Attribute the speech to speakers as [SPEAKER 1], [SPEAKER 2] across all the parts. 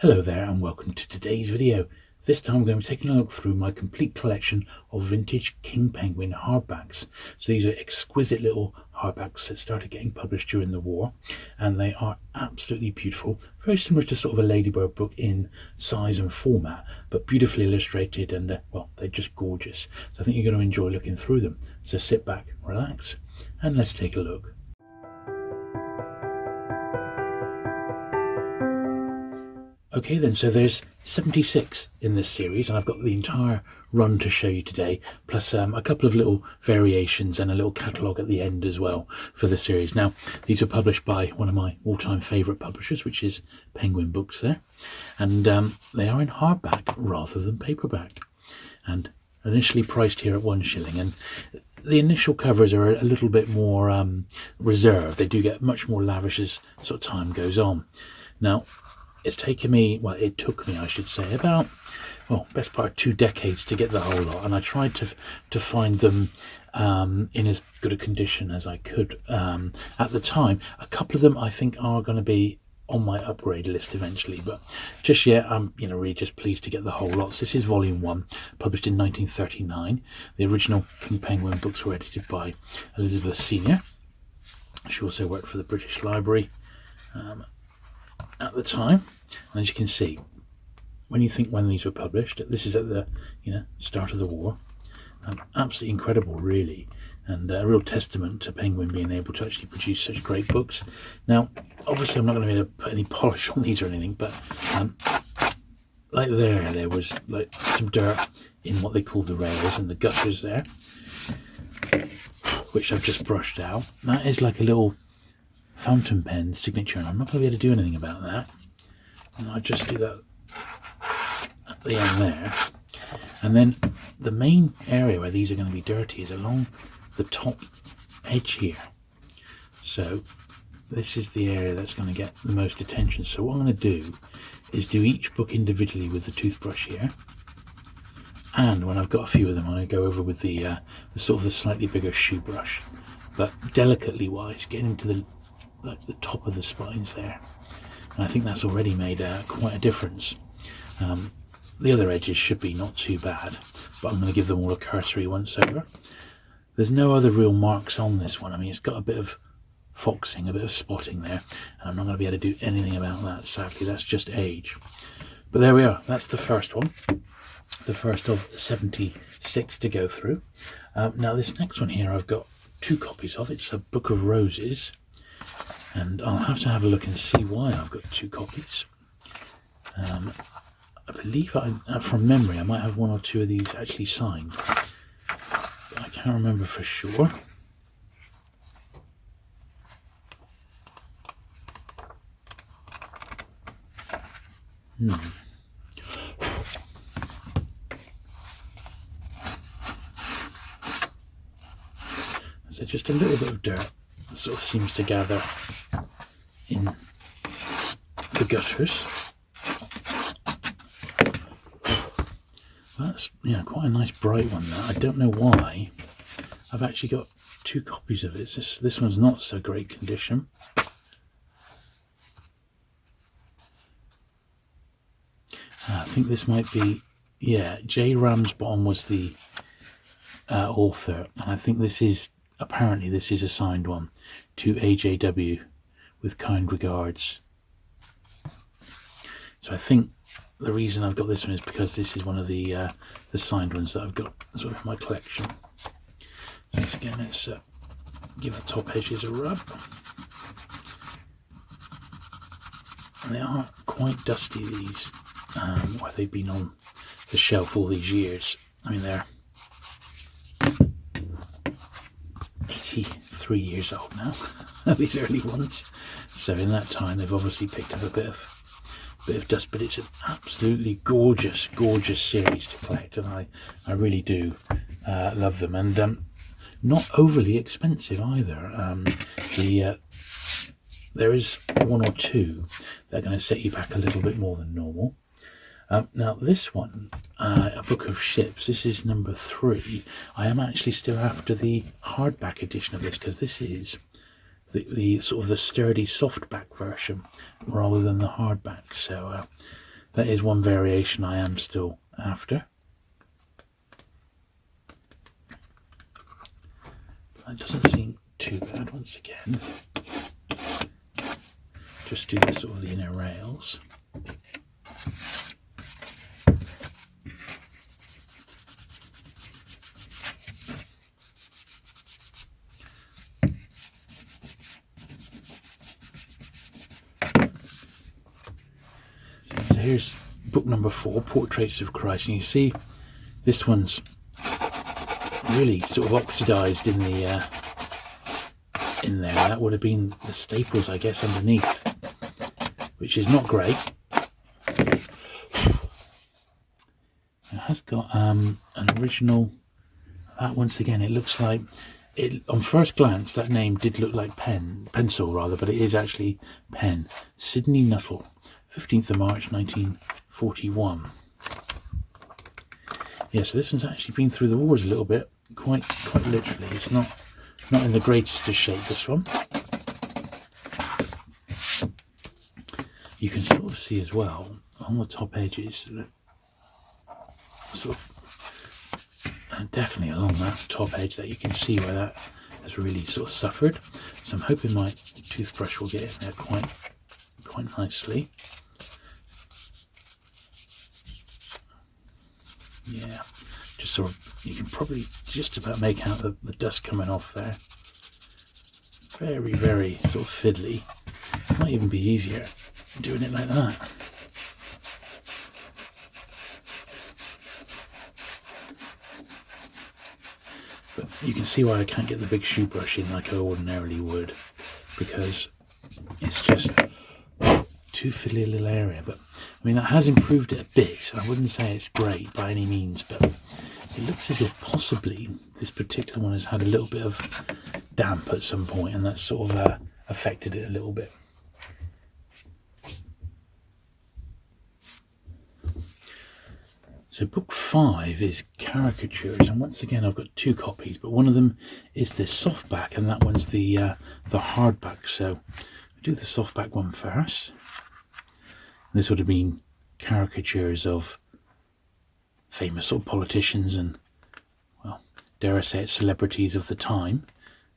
[SPEAKER 1] Hello there and welcome to today's video. This time I'm going to be taking a look through my complete collection of vintage King Penguin hardbacks. So these are exquisite little hardbacks that started getting published during the war, and they are absolutely beautiful, very similar to sort of a Ladybird book in size and format, but beautifully illustrated, and well, they're just gorgeous. So I think you're going to enjoy looking through them. So sit back, relax, and let's take a look. Okay then, so there's 76 in this series, and I've got the entire run to show you today, plus a couple of little variations and a little catalogue at the end as well for the series. Now, these are published by one of my all-time favourite publishers, which is Penguin Books there, and they are in hardback rather than paperback, and initially priced here at £1, and the initial covers are a little bit more reserved. They do get much more lavish as sort of time goes on. Now, it's taken me, well, it took me, I should say, about, well, best part of 2 decades to get the whole lot, and I tried to find them in as good a condition as I could at the time. A couple of them I think are going to be on my upgrade list eventually, but just yet I'm really just pleased to get the whole lot. So this is volume 1, published in 1939. The original King Penguin books were edited by Elizabeth Senior. She also worked for the British Library at the time, and as you can see, when you think when these were published, this is at the start of the war. Absolutely incredible, really, and a real testament to Penguin being able to actually produce such great books. Now, obviously I'm not going to be able to put any polish on these or anything, but like there was like some dirt in what they call the rails and the gutters there, which I've just brushed out. That is like a little fountain pen signature, and I'm not going to be able to do anything about that. And I just do that at the end there. And then the main area where these are going to be dirty is along the top edge here. So this is the area that's going to get the most attention. So what I'm going to do is do each book individually with the toothbrush here. And when I've got a few of them, I'm going to go over with the sort of the slightly bigger shoe brush. But delicately wise, getting into the top of the spines there, and I think that's already made quite a difference. The other edges should be not too bad, but I'm going to give them all a cursory once over. There's no other real marks on this one. I mean, it's got a bit of foxing, a bit of spotting there, and I'm not going to be able to do anything about that, sadly. That's just age. But there we are, that's the first one, the first of 76 to go through. Now this next one here I've got 2 copies of. It's a Book of Roses, and I'll have to have a look and see why I've got 2 copies. I believe from memory I might have 1 or 2 of these actually signed, but I can't remember for sure. So just a little bit of dirt that sort of seems to gather in the gutters. That's quite a nice bright one there. I don't know why I've actually got 2 copies of it. This one's not so great condition. I think this might be, J. Ramsbottom was the author, and I think this is a signed one, to AJW, with kind regards. So I think the reason I've got this one is because this is one of the signed ones that I've got sort of in my collection. So once again, let's give the top edges a rub. And they are quite dusty, these, where they've been on the shelf all these years. I mean, they're 83 years old now, these early ones. So in that time they've obviously picked up a bit of dust, but it's an absolutely gorgeous series to collect, and I really do love them, and not overly expensive either. There is 1 or 2 that are going to set you back a little bit more than normal. Now this one, A Book of Ships, this is number 3. I am actually still after the hardback edition of this, because this is the sort of the sturdy softback version rather than the hardback. So that is one variation I am still after. That doesn't seem too bad. Once again, just do the sort of the inner rails. So here's book number 4, Portraits of Christ, and you see this one's really sort of oxidized in the in there. That would have been the staples, I guess, underneath, which is not great. It has got an original. That once again, it looks like it. On first glance, that name did look like pencil rather, but it is actually pen. Sidney Nuttall, 15th of March, 1941. Yeah, so this one's actually been through the wars a little bit, quite literally. It's not in the greatest of shape, this one. You can sort of see as well on the top edges that sort of, and definitely along that top edge, that you can see where that has really sort of suffered. So I'm hoping my toothbrush will get in there quite nicely. Yeah, just sort of, you can probably just about make out the dust coming off there. Very, very sort of fiddly. It might even be easier doing it like that. But you can see why I can't get the big shoe brush in like I ordinarily would, because it's just too fiddly a little area. But I mean, that has improved it a bit. I wouldn't say it's great by any means, but it looks as if possibly this particular one has had a little bit of damp at some point, and that's sort of affected it a little bit. So book 5 is Caricatures, and once again I've got 2 copies, but one of them is the softback and that one's the hardback. So I'll do the softback one first. This would have been caricatures of famous sort of politicians and, well, dare I say it, celebrities of the time,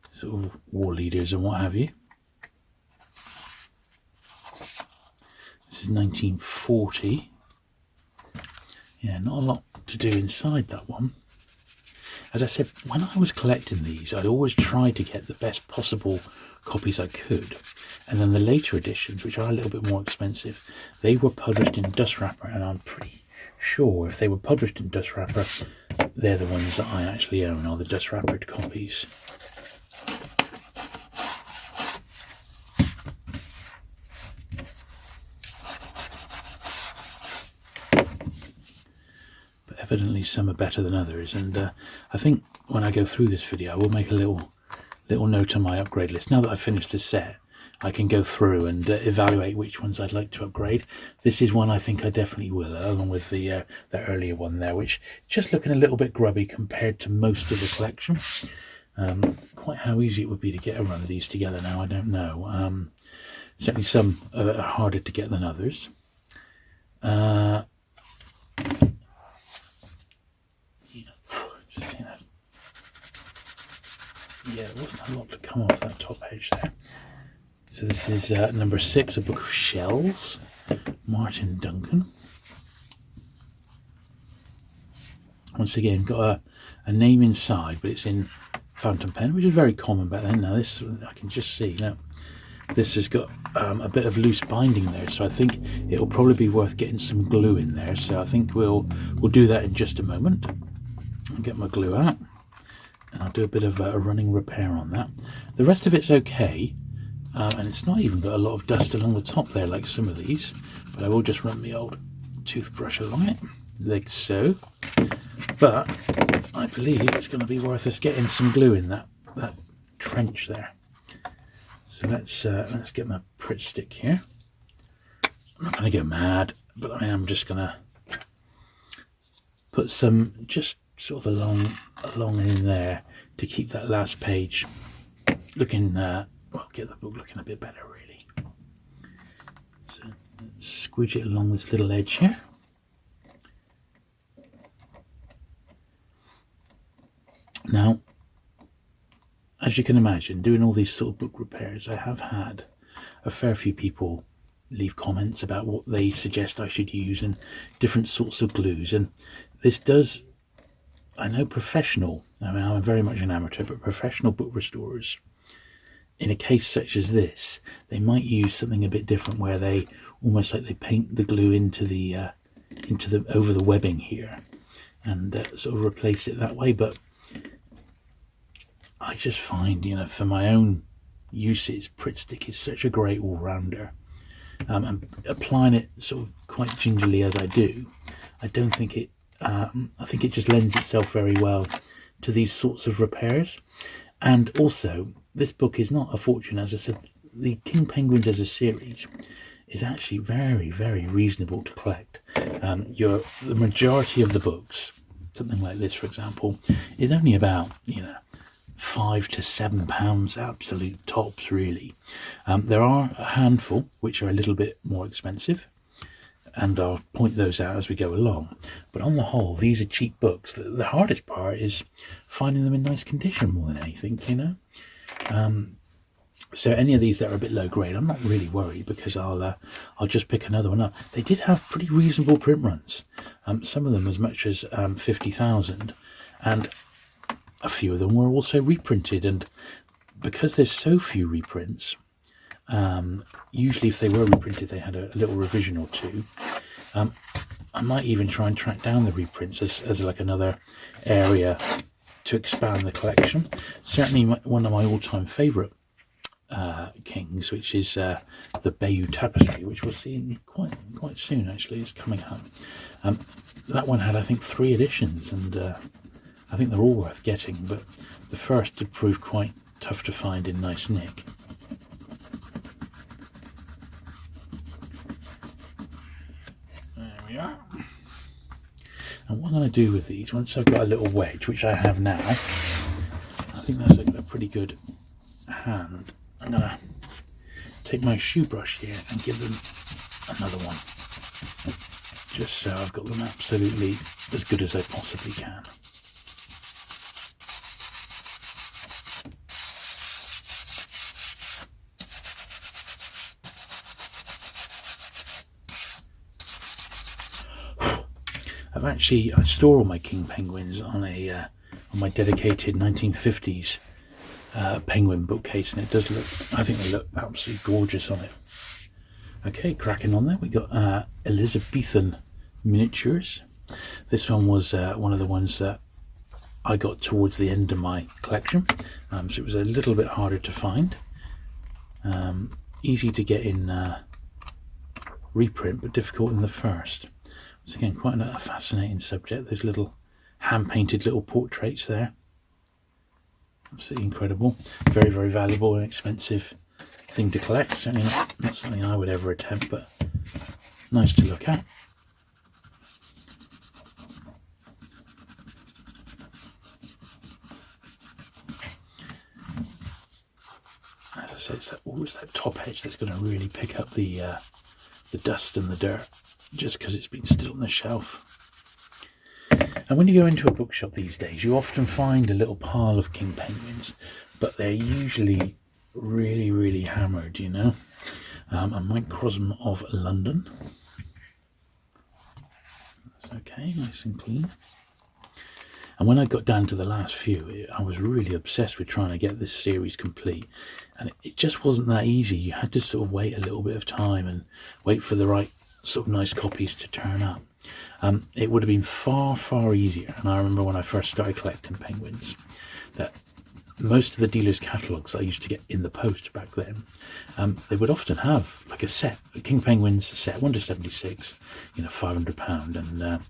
[SPEAKER 1] sort of war leaders and what have you. This is 1940. Yeah, not a lot to do inside that one. As I said, when I was collecting these, I'd always try to get the best possible copies I could. And then the later editions, which are a little bit more expensive, they were published in dust wrapper, and I'm pretty sure if they were published in dust wrapper, they're the ones that I actually own, are the dust wrappered copies. Evidently some are better than others, and I think when I go through this video I will make a little note on my upgrade list. Now that I've finished this set, I can go through and evaluate which ones I'd like to upgrade. This is one I think I definitely will, along with the earlier one there, which just looking a little bit grubby compared to most of the collection. Quite how easy it would be to get a run of these together now, I don't know. Certainly some are harder to get than others. Yeah, there wasn't a lot to come off that top edge there. So this is number 6, a book of shells, Martin Duncan. Once again, got a name inside, but it's in fountain pen, which is very common back then. Now this, I can just see, now this has got a bit of loose binding there, so I think it'll probably be worth getting some glue in there. So I think we'll do that in just a moment. I'll get my glue out. And I'll do a bit of a running repair on that. The rest of it's okay, and it's not even got a lot of dust along the top there like some of these, but I will just run the old toothbrush along it, like so. But I believe it's going to be worth us getting some glue in that trench there. So let's get my Pritt stick here. I'm not going to go mad, but I am just going to put some just sort of along in there to keep that last page looking, well, get the book looking a bit better, really. So squidge it along this little edge here. Now, as you can imagine, doing all these sort of book repairs, I have had a fair few people leave comments about what they suggest I should use and different sorts of glues. And this does, I know professional, I mean, I'm very much an amateur, but professional book restorers, in a case such as this, they might use something a bit different where they almost like they paint the glue into the over the webbing here and sort of replace it that way. But I just find, you know, for my own uses, Pritt Stick is such a great all-rounder. And applying it sort of quite gingerly as I do, I don't think it, I think it just lends itself very well to these sorts of repairs. And also, this book is not a fortune. As I said, the King Penguins as a series is actually very, very reasonable to collect. The majority of the books, something like this, for example, is only about, you know, £5 to £7 absolute tops, really. There are a handful which are a little bit more expensive, and I'll point those out as we go along. But on the whole, these are cheap books. The hardest part is finding them in nice condition more than anything, you know. So any of these that are a bit low grade, I'm not really worried, because I'll just pick another one up. They did have pretty reasonable print runs, some of them as much as 50,000, and a few of them were also reprinted. And because there's so few reprints, usually if they were reprinted they had a little revision or two. I might even try and track down the reprints as like another area to expand the collection. Certainly one of my all-time favourite Kings, which is the Bayou Tapestry, which we'll see quite soon. Actually, it's coming up. That one had, I think, 3 editions, and I think they're all worth getting, but the first did prove quite tough to find in nice nick. There we are. And what I'm going to do with these, once I've got a little wedge, which I have now, I think that's a pretty good hand. I'm going to take my shoe brush here and give them another one, just so I've got them absolutely as good as I possibly can. I store all my King Penguins on my dedicated 1950s penguin bookcase, and it does look, I think they look absolutely gorgeous on it. Okay, cracking on there, we got Elizabethan Miniatures. This one was one of the ones that I got towards the end of my collection, so it was a little bit harder to find. Easy to get in reprint, but difficult in the first. Once again, quite a fascinating subject. Those little hand-painted little portraits there. Absolutely incredible. Very, very valuable and expensive thing to collect. Certainly not something I would ever attempt, but nice to look at. As I said, it's always that top edge that's going to really pick up the dust and the dirt, just because it's been stood on the shelf. And when you go into a bookshop these days, you often find a little pile of King Penguins, but they're usually really, really hammered, you know. A microcosm of London. That's okay, nice and clean. And when I got down to the last few, I was really obsessed with trying to get this series complete. And it just wasn't that easy. You had to sort of wait a little bit of time and wait for the right sort of nice copies to turn up. It would have been far, far easier. And I remember when I first started collecting penguins, that most of the dealers' catalogues I used to get in the post back then, they would often have like a set, a King Penguins set, 1 to 76, you know, £500, and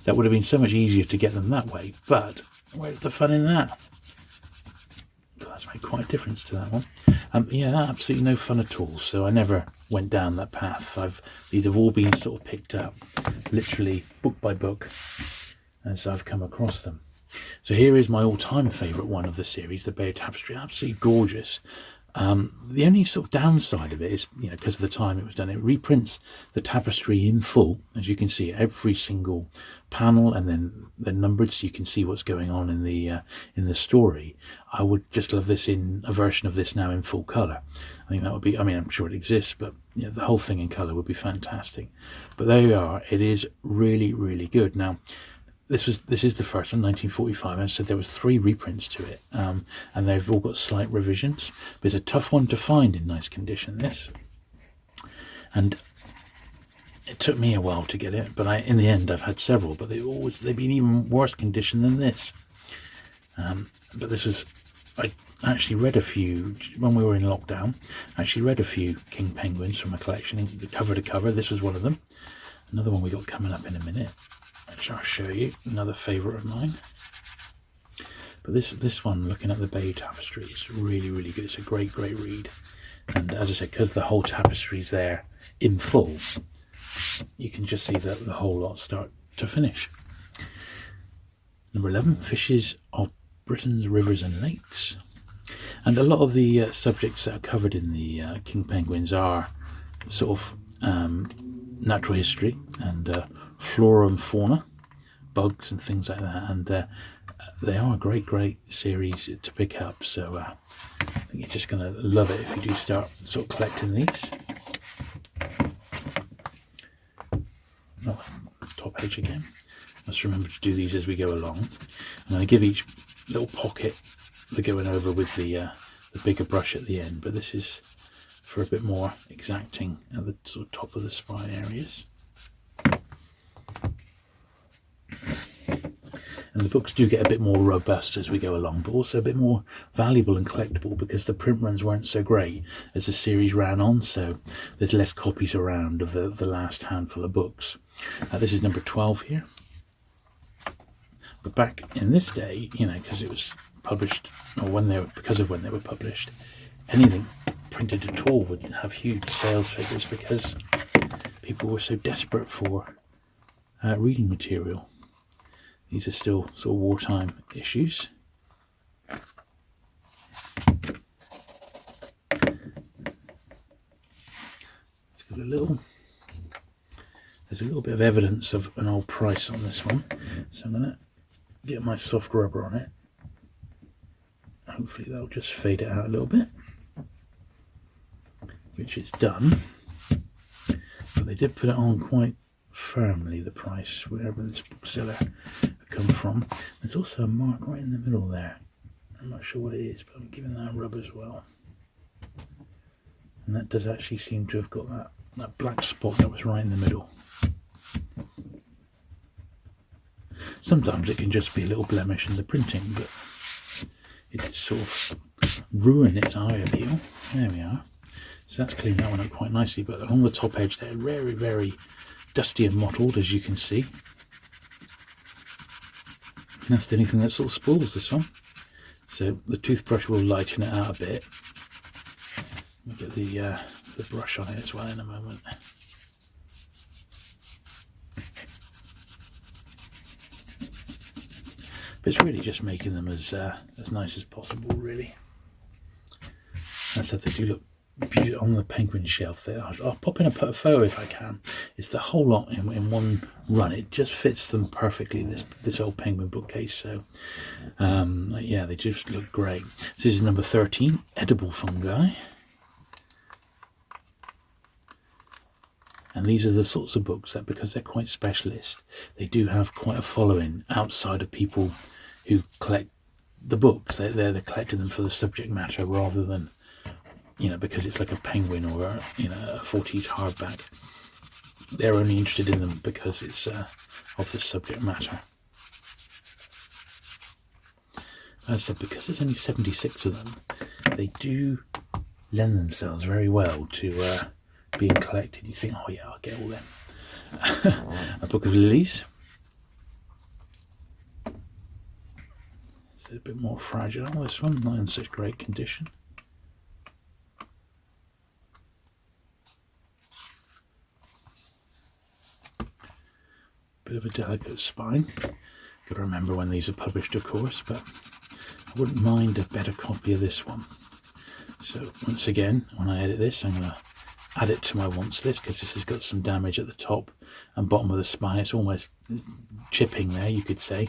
[SPEAKER 1] that would have been so much easier to get them that way. But where's the fun in that? That's made quite a difference to that one. Yeah, absolutely no fun at all. So I never went down that path. These have all been sort of picked up, literally book by book, as I've come across them. So here is my all-time favourite one of the series, the Bay of Tapestry. Absolutely gorgeous. The only sort of downside of it is, because of the time it was done, it reprints the tapestry in full, as you can see, every single panel, and then they're numbered so you can see what's going on in the story. I would just love this in a version of this now in full color. I think that would be, I'm sure it exists, but the whole thing in color would be fantastic. But there you are. It is really, really good. Now, this is the first one, 1945, and so there was 3 reprints to it, and they've all got slight revisions. But it's a tough one to find in nice condition, this, and it took me a while to get it, but in the end I've had several, but they've been even worse condition than this. But this was, I actually read a few when we were in lockdown. I actually read a few King Penguins from my collection, cover to cover. This was one of them. Another one we got coming up in a minute, which I'll show you, another favourite of mine. But this one, looking at the Bayou Tapestry, is really, really good. It's a great, great read. And as I said, because the whole tapestry's there in full, you can just see the whole lot start to finish. Number 11, Fishes of Britain's Rivers and Lakes. And a lot of the subjects that are covered in the King Penguins are sort of natural history and flora and fauna, bugs and things like that, and they are a great, great series to pick up. So I think you're just going to love it if you do start sort of collecting these. Oh, top page again. Must remember to do these as we go along. I'm going to give each little pocket the going over with the bigger brush at the end, but this is for a bit more exacting at the sort of top of the spine areas. And the books do get a bit more robust as we go along, but also a bit more valuable and collectible because the print runs weren't so great as the series ran on, so there's less copies around of the last handful of books. This is number 12 here. But back in this day, because it was published, or because of when they were published, anything printed at all would have huge sales figures because people were so desperate for reading material. These are still sort of wartime issues. It's got there's a little bit of evidence of an old price on this one, so I'm going to get my soft rubber on it. Hopefully that'll just fade it out a little bit, which it's done. But they did put it on quite firmly, the price, wherever this bookseller come from. There's also a mark right in the middle there. I'm not sure what it is, but I'm giving that a rub as well. And that does actually seem to have got that black spot that was right in the middle. Sometimes it can just be a little blemish in the printing, but it did sort of ruin its eye appeal. There we are. So that's cleaned that one up quite nicely, but along the top edge there, very, very dusty and mottled, as you can see. And that's the only thing that sort of spoils this one. So the toothbrush will lighten it out a bit. We'll get the brush on it as well in a moment. But it's really just making them as nice as possible, really. That's how they do look beautiful on the penguin shelf there. I'll pop in a photo if I can. It's the whole lot in one run. It just fits them perfectly, this old penguin bookcase. So yeah, they just look great. So this is number 13, Edible Fungi. And these are the sorts of books that, because they're quite specialist, they do have quite a following outside of people who collect the books. They're collecting them for the subject matter rather than, because it's like a penguin or a 40s hardback. They're only interested in them because it's of the subject matter. As I said, because there's only 76 of them, they do lend themselves very well to being collected. You think, oh yeah, I'll get all them. A book of Lilies. It's a bit more fragile, this one, not in such great condition. Bit of a delicate spine. Got to remember when these are published, of course, but I wouldn't mind a better copy of this one. So once again, when I edit this, I'm going to add it to my wants list, because this has got some damage at the top and bottom of the spine. It's almost chipping there, you could say.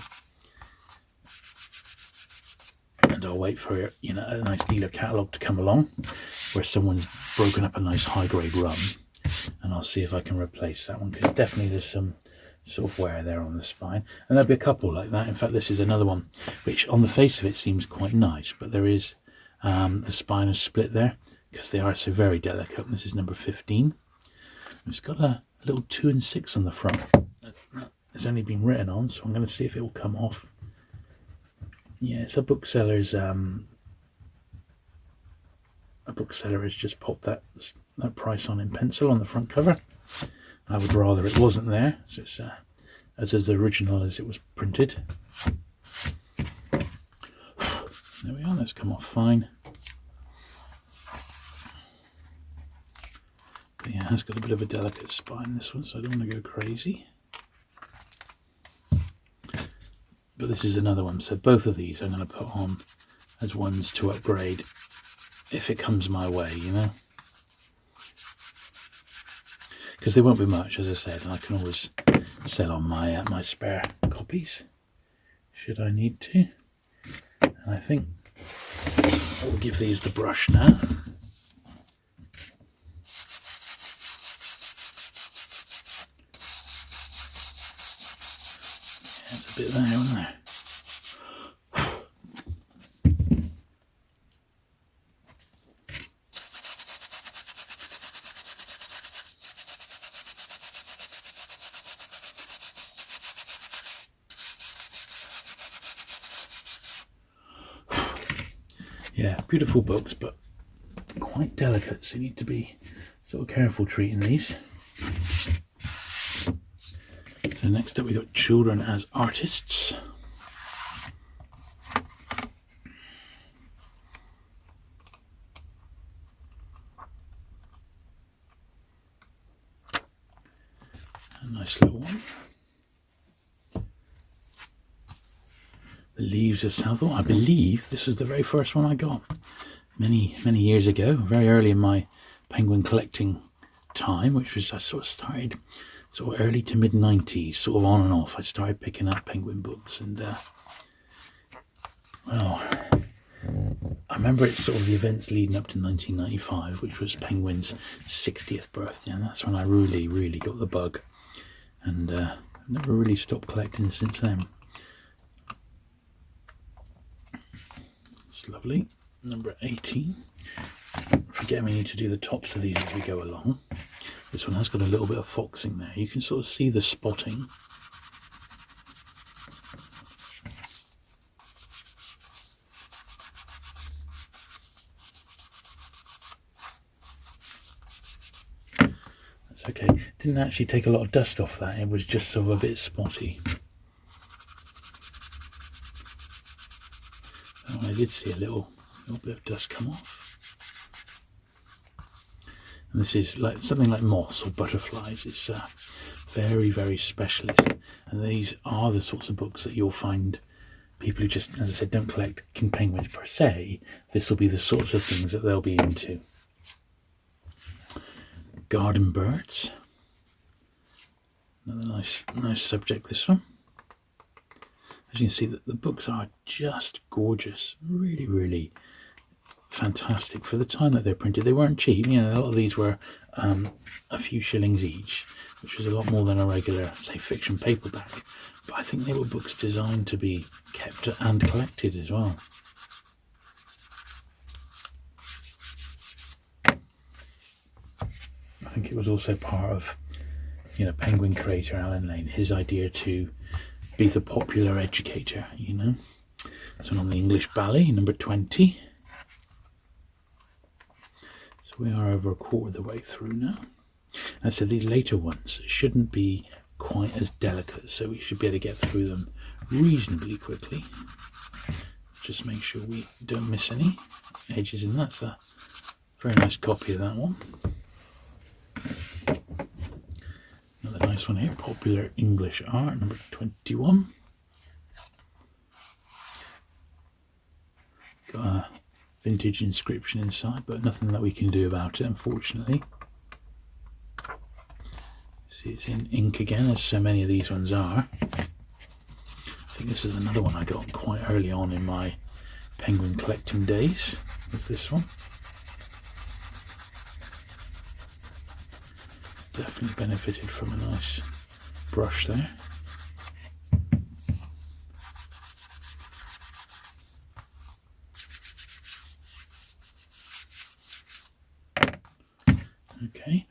[SPEAKER 1] And I'll wait for, you know, a nice dealer catalogue to come along where someone's broken up a nice high-grade run, and I'll see if I can replace that one, because definitely there's some sort of wear there on the spine, and there'll be a couple like that. In fact, this is another one which on the face of it seems quite nice, but there is the spine is split there because they are so very delicate. This is number 15. It's got a little 2 and 6 on the front. It's only been written on, so I'm going to see if it will come off. Yeah, it's a bookseller's. A bookseller has just popped that price on in pencil on the front cover. I would rather it wasn't there, so it's as original as it was printed. There we are. That's come off fine. But yeah, it has got a bit of a delicate spine, this one, so I don't want to go crazy. But this is another one, so both of these I'm going to put on as ones to upgrade if it comes my way, you know. Because they won't be much, as I said, and I can always sell on my my spare copies should I need to. And I think I'll give these the brush now. There's a bit there, isn't there? Yeah, beautiful books, but quite delicate, so you need to be sort of careful treating these. So next up we got Children as Artists. A nice little one. The Leaves of Southall. I believe this was the very first one I got many years ago, very early in my penguin collecting time, which was I sort of started sort of early to mid 90s, sort of on and off. I started picking up penguin books, and well, I remember it's sort of the events leading up to 1995, which was Penguin's 60th birthday, and that's when I really got the bug, and I've never really stopped collecting since then. It's lovely. Number 18. Forget we need to do the tops of these as we go along. This one has got a little bit of foxing there. You can sort of see the spotting. That's okay. Didn't actually take a lot of dust off that. It was just sort of a bit spotty. Oh, I did see a little bit of dust come off. And this is like something like moths or butterflies. It's very specialist, and these are the sorts of books that you'll find people who just, as I said, don't collect king penguins per se. This will be the sorts of things that they'll be into. Garden birds. Another nice subject, this one. As you can see, the books are just gorgeous. Really fantastic for the time that they're printed. They weren't cheap. You know, a lot of these were a few shillings each, which was a lot more than a regular, say, fiction paperback. But I think they were books designed to be kept and collected as well. I think it was also part of, you know, Penguin creator Alan Lane, his idea to be the popular educator, you know. This one on the English Ballet, number 20. So we are over a quarter of the way through now. And so these later ones shouldn't be quite as delicate, so we should be able to get through them reasonably quickly. Just make sure we don't miss any edges in that. That's a very nice copy of that one. Another nice one here, Popular English Art, number 21. Got a vintage inscription inside, but nothing that we can do about it, unfortunately. See, it's in ink again, as so many of these ones are. I think this was another one I got quite early on in my penguin collecting days. Was this one? Definitely benefited from a nice brush there. Okay.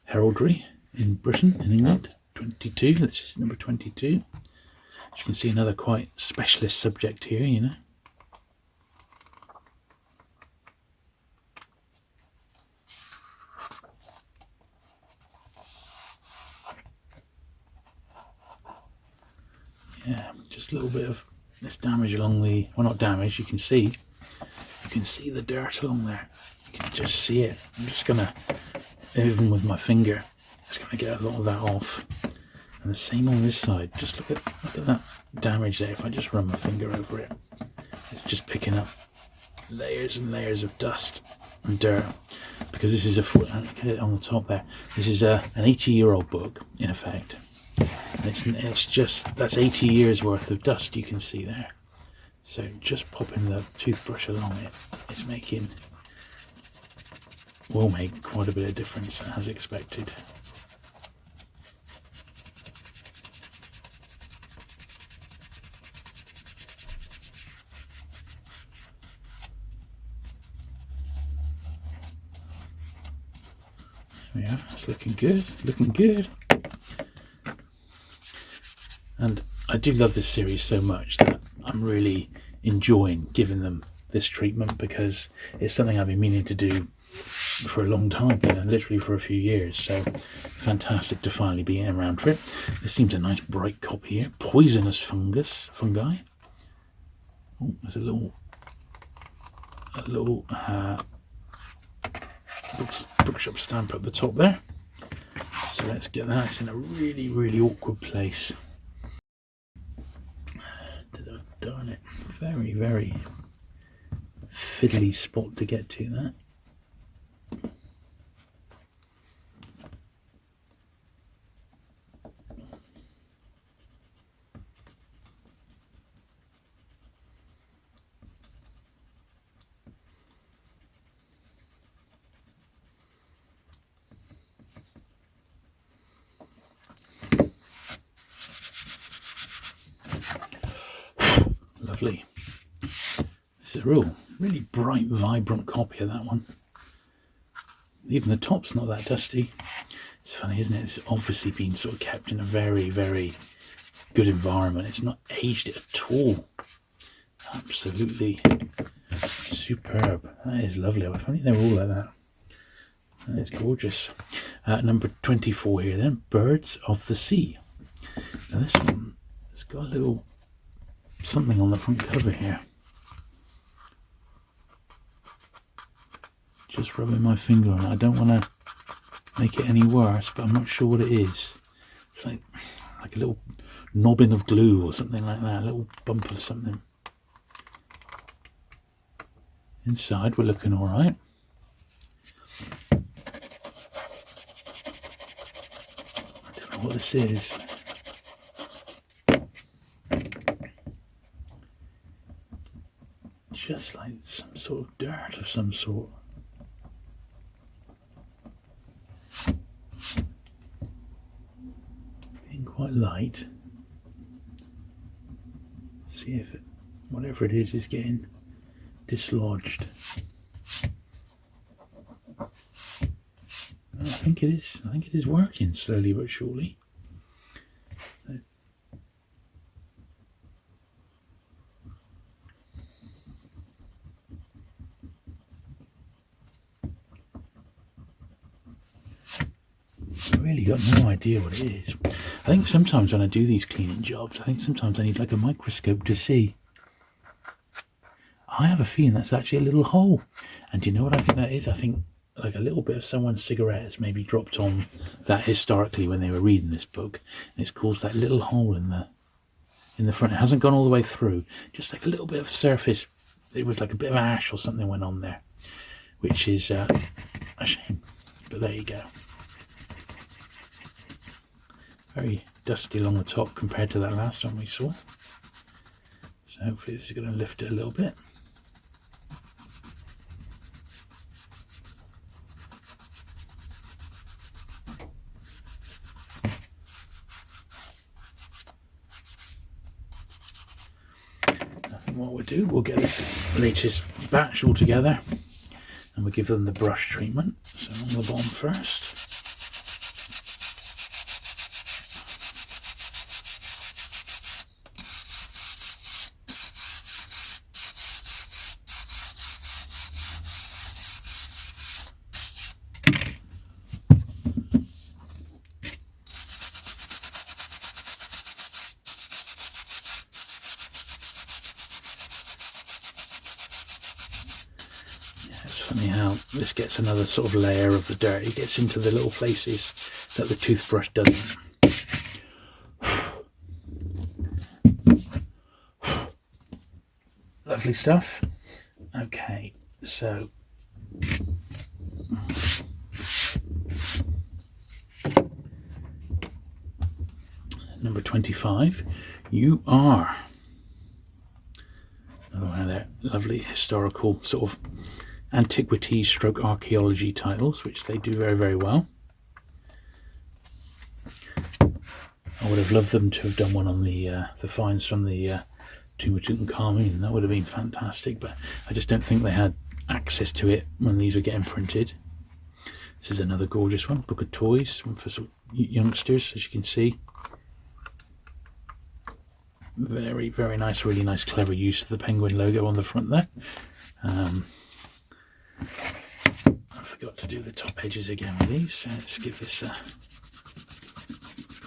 [SPEAKER 1] Heraldry in Britain, in England, 22. This is number 22. As you can see, another quite specialist subject here, you know. Yeah, just a little bit of this damage along the, well, not damage, you can see the dirt along there. You can just see it. I'm just gonna, even with my finger, just gonna get a lot of that off. And the same on this side. Just look at that damage there. If I just run my finger over it, it's just picking up layers and layers of dust and dirt. Because this is a foot. Look at it on the top there. This is an 80-year-old book, in effect. And it's just, that's 80 years worth of dust you can see there. So just popping the toothbrush along it, it's will make quite a bit of difference, as expected. There we are, it's looking good, looking good. And I do love this series so much that I'm really enjoying giving them this treatment, because it's something I've been meaning to do for a long time, you know, literally for a few years. So fantastic to finally be around for it. This seems a nice bright copy here. Poisonous fungi. Oh, there's a little bookshop stamp at the top there. So let's get that. It's in a really, really awkward place. Darn it. Very, very fiddly spot to get to that. Lovely. This is a really bright, vibrant copy of that one. Even the top's not that dusty. It's funny, isn't it? It's obviously been sort of kept in a very, very good environment. It's not aged at all. Absolutely superb. That is lovely. I think they're all like that. That is gorgeous. Number 24 here then, Birds of the Sea. Now this one, it's got a little something on the front cover here. Just rubbing my finger on it. I don't want to make it any worse, but I'm not sure what it is. It's like a little nobbing of glue or something like that, a little bump of something. Inside we're looking all right. I don't know what this is. Just like some sort of dirt of some sort. Being quite light. See if whatever it is getting dislodged. I think it is. I think it is working slowly but surely. Really got no idea what it is. I think sometimes when I do these cleaning jobs, I think sometimes I need like a microscope to see. I have a feeling that's actually a little hole. And do you know what I think that is? I think like a little bit of someone's cigarette has maybe dropped on that historically when they were reading this book, and it's caused that little hole in the front. It hasn't gone all the way through, just like a little bit of surface. It was like a bit of ash or something went on there, which is a shame, but there you go. Very dusty along the top compared to that last one we saw, so hopefully this is going to lift it a little bit. What we'll do, we'll get this latest batch all together and we'll give them the brush treatment. So on the bottom first. Funny how this gets another sort of layer of the dirt. It gets into the little places that the toothbrush doesn't. Lovely stuff. Okay, so number 25, You Are. Another one of their lovely historical sort of antiquity stroke archaeology titles, which they do very, very well. I would have loved them to have done one on the finds from the Tomb of Tutankhamun. That would have been fantastic, but I just don't think they had access to it when these were getting printed. This is another gorgeous one, Book of Toys, one for sort of youngsters, as you can see. Very, very nice, really nice, clever use of the penguin logo on the front there. I forgot to do the top edges again with these, so let's give this of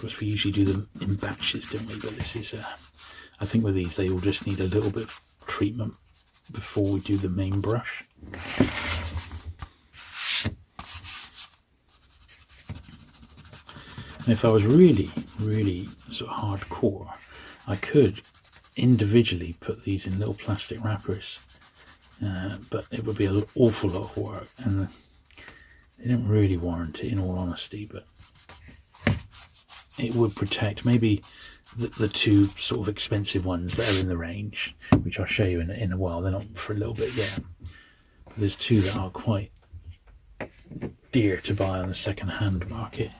[SPEAKER 1] course we usually do them in batches, don't we, but this is I think with these they all just need a little bit of treatment before we do the main brush. And if I was really, really sort of hardcore, I could individually put these in little plastic wrappers. But it would be an awful lot of work, and they don't really warrant it, in all honesty. But it would protect maybe the two sort of expensive ones that are in the range, which I'll show you in a while. They're not for a little bit yet. But there's two that are quite dear to buy on the second-hand market.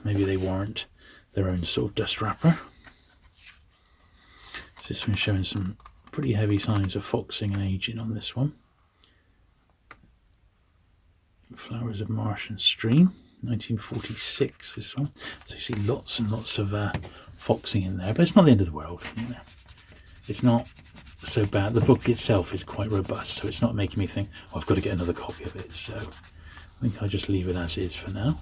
[SPEAKER 1] Maybe they warrant their own sort of dust wrapper. So this one's showing some pretty heavy signs of foxing and aging on this one. Flowers of Marsh and Stream, 1946, this one. So you see lots and lots of foxing in there, but it's not the end of the world. You know. It's not so bad. The book itself is quite robust, so it's not making me think, oh, I've got to get another copy of it. So I think I'll just leave it as is for now.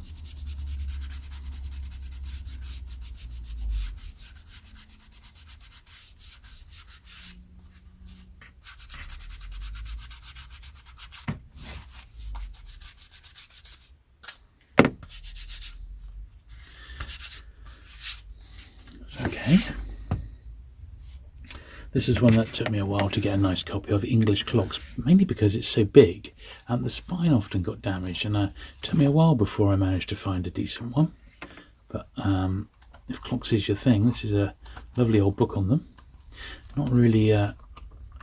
[SPEAKER 1] Okay. This is one that took me a while to get a nice copy of, English Clocks, mainly because it's so big. The spine often got damaged, and it took me a while before I managed to find a decent one. But if clocks is your thing, this is a lovely old book on them. Not really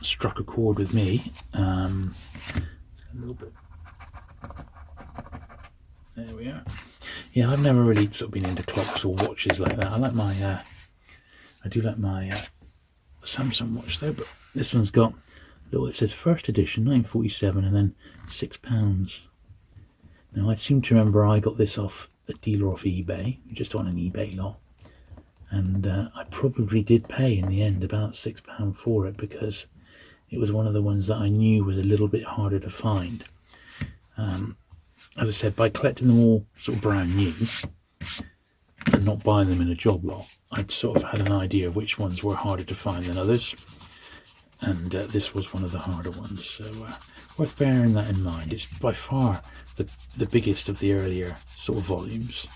[SPEAKER 1] struck a chord with me. A little bit. There we are. Yeah, I've never really sort of been into clocks or watches like that. I like my I do like my Samsung watch though, but this one's got it says first edition 1947 and then £6. Now I seem to remember I got this off a dealer off eBay, just on an eBay lot, and I probably did pay in the end about £6 for it, because it was one of the ones that I knew was a little bit harder to find. As I said, by collecting them all sort of brand new and not buying them in a job lot, I'd sort of had an idea of which ones were harder to find than others. and this was one of the harder ones, so worth bearing that in mind. It's by far the biggest of the earlier sort of volumes.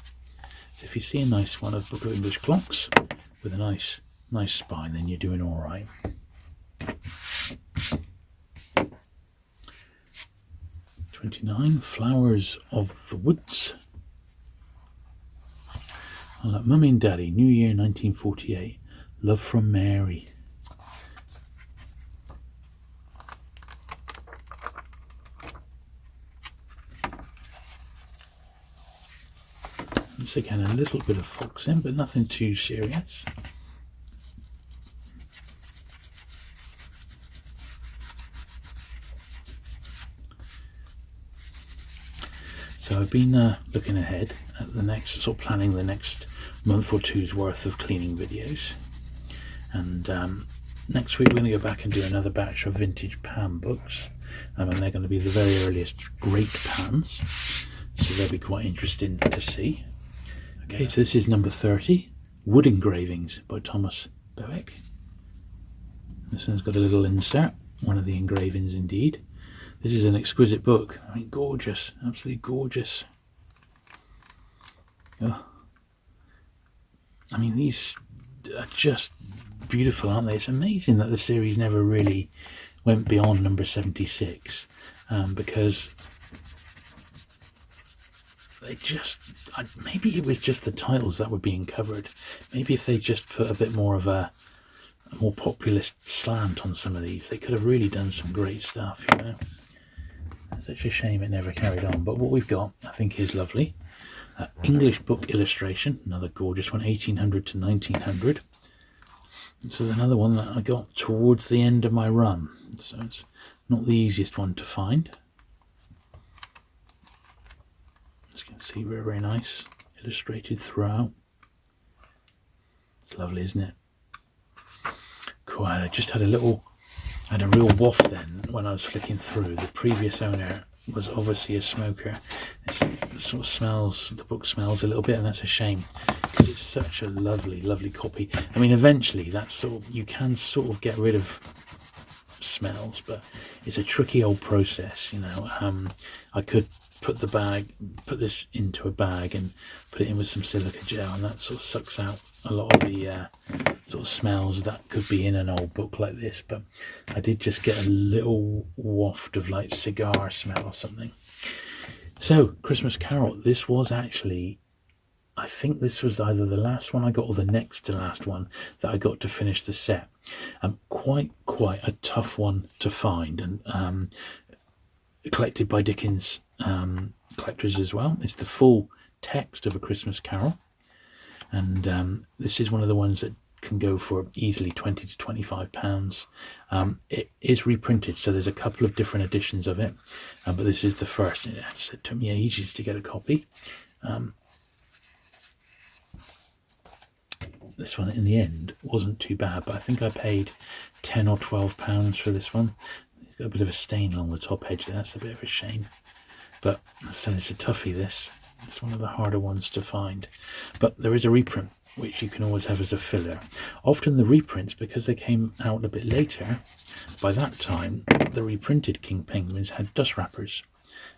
[SPEAKER 1] So if you see a nice one of Book of English Clocks with a nice spine, then you're doing all right. Flowers of the Woods. Like Mummy and Daddy, New Year 1948. Love from Mary. Once again, a little bit of foxing, but nothing too serious. So I've been looking ahead at the next, sort of planning the next month or two's worth of cleaning videos. And next week we're going to go back and do another batch of vintage pan books. And they're going to be the very earliest great pans. So they'll be quite interesting to see. Okay, so this is number 30, Wood Engravings by Thomas Bewick. This one's got a little insert, one of the engravings indeed. This is an exquisite book. I mean, gorgeous, absolutely gorgeous. Oh. I mean, these are just beautiful, aren't they? It's amazing that the series never really went beyond number 76, because they just, maybe it was just the titles that were being covered. Maybe if they just put a bit more of a more populist slant on some of these, they could have really done some great stuff, you know. It's such a shame it never carried on, but what we've got, I think, is lovely. English book illustration, another gorgeous one, 1800 to 1900. This is another one that I got towards the end of my run, so it's not the easiest one to find. As you can see, very, very nice, illustrated throughout. It's lovely, isn't it? Cool. I just had a real waft then when I was flicking through. The previous owner was obviously a smoker. It sort of smells, the book smells a little bit, and that's a shame because it's such a lovely, lovely copy. I mean, eventually that's sort of, you can sort of get rid of smells, but it's a tricky old process, you know. I could put this into a bag and put it in with some silica gel, and that sort of sucks out a lot of the sort of smells that could be in an old book like this. But I did just get a little waft of like cigar smell or something. So Christmas Carol, this was actually, I think this was either the last one I got or the next to last one that I got to finish the set. Quite a tough one to find, and collected by Dickens collectors as well. It's the full text of A Christmas Carol, and this is one of the ones that can go for easily £20 to £25. It is reprinted, so there's a couple of different editions of it, but this is the first. It took me ages to get a copy. This one in the end wasn't too bad, but I think I paid £10 or £12 for this one. It's got a bit of a stain along the top edge there. That's a bit of a shame, but so it's a toughie. It's one of the harder ones to find, but there is a reprint which you can always have as a filler. Often the reprints, because they came out a bit later, by that time the reprinted King Penguins had dust wrappers,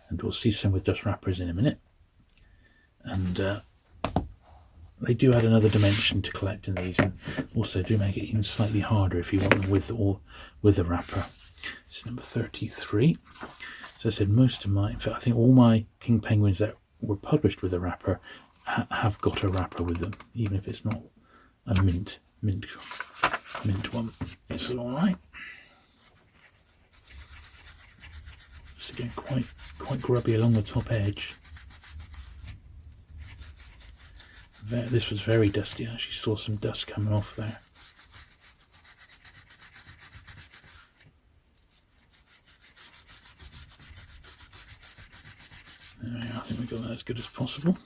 [SPEAKER 1] and we'll see some with dust wrappers in a minute. And they do add another dimension to collecting these, and also do make it even slightly harder if you want them with a wrapper. This is number 33. So I said, most of my, in fact I think all my King Penguins that were published with a wrapper have got a wrapper with them, even if it's not a mint one. This is all right. It's again quite grubby along the top edge. This was very dusty. I actually saw some dust coming off there. There we are. I think we got that as good as possible.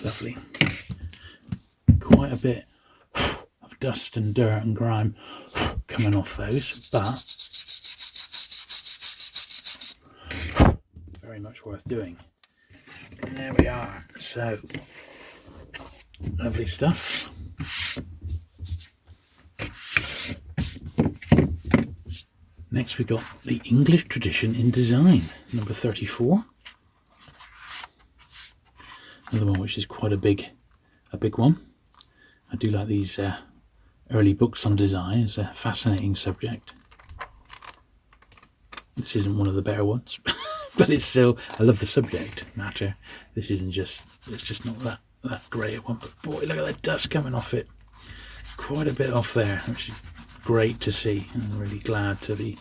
[SPEAKER 1] Lovely. Quite a bit of dust and dirt and grime coming off those, but very much worth doing. And there we are. So, lovely stuff. Next we got The English Tradition in Design, number 34. Another one which is quite a big one. I do like these early books on design. It's a fascinating subject. This isn't one of the better ones, but it's still, I love the subject matter. This isn't just, it's just not that great a one, but boy, look at that dust coming off it. Quite a bit off there, which is great to see. I'm really glad to be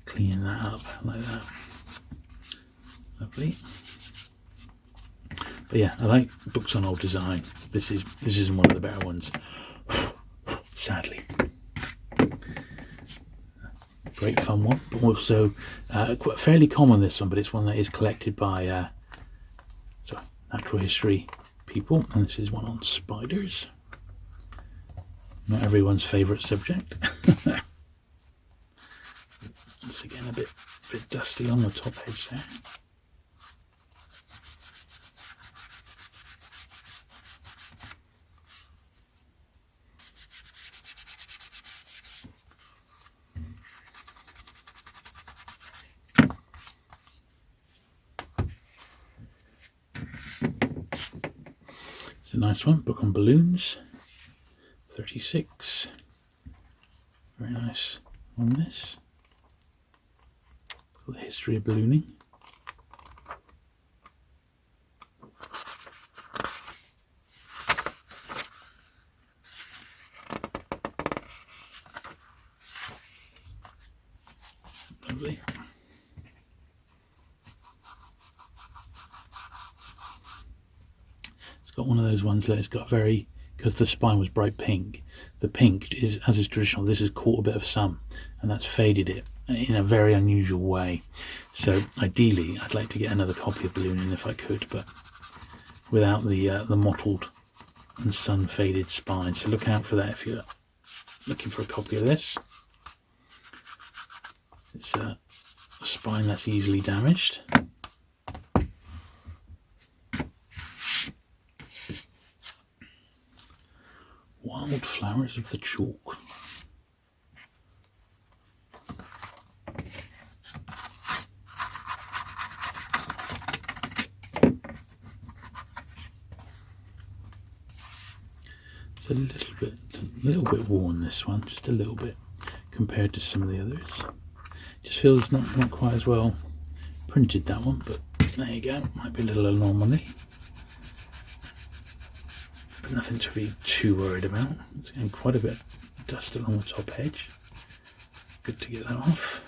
[SPEAKER 1] cleaning that up like that. Lovely. But yeah, I like books on old design. This isn't one of the better ones, sadly. Great fun one, but also quite fairly common, this one, but it's one that is collected by natural history people, and this is one on spiders. Not everyone's favourite subject. It's again a bit dusty on the top edge there. It's a nice one, book on balloons, 36. Very nice on this. For the history of ballooning. Lovely. It's got one of those ones that it's got very, because the spine was bright pink, the pink is, as is traditional, this has caught a bit of sun and that's faded it in a very unusual way. So ideally I'd like to get another copy of ballooning if I could, but without the mottled and sun faded spine. So look out for that if you're looking for a copy of this. It's a spine that's easily damaged. Wildflowers of the Chalk. It's a little bit worn, this one, just a little bit compared to some of the others. Just feels not quite as well printed, that one, but there you go. Might be a little anomaly. But nothing to be too worried about. It's getting quite a bit of dust along the top edge. Good to get that off.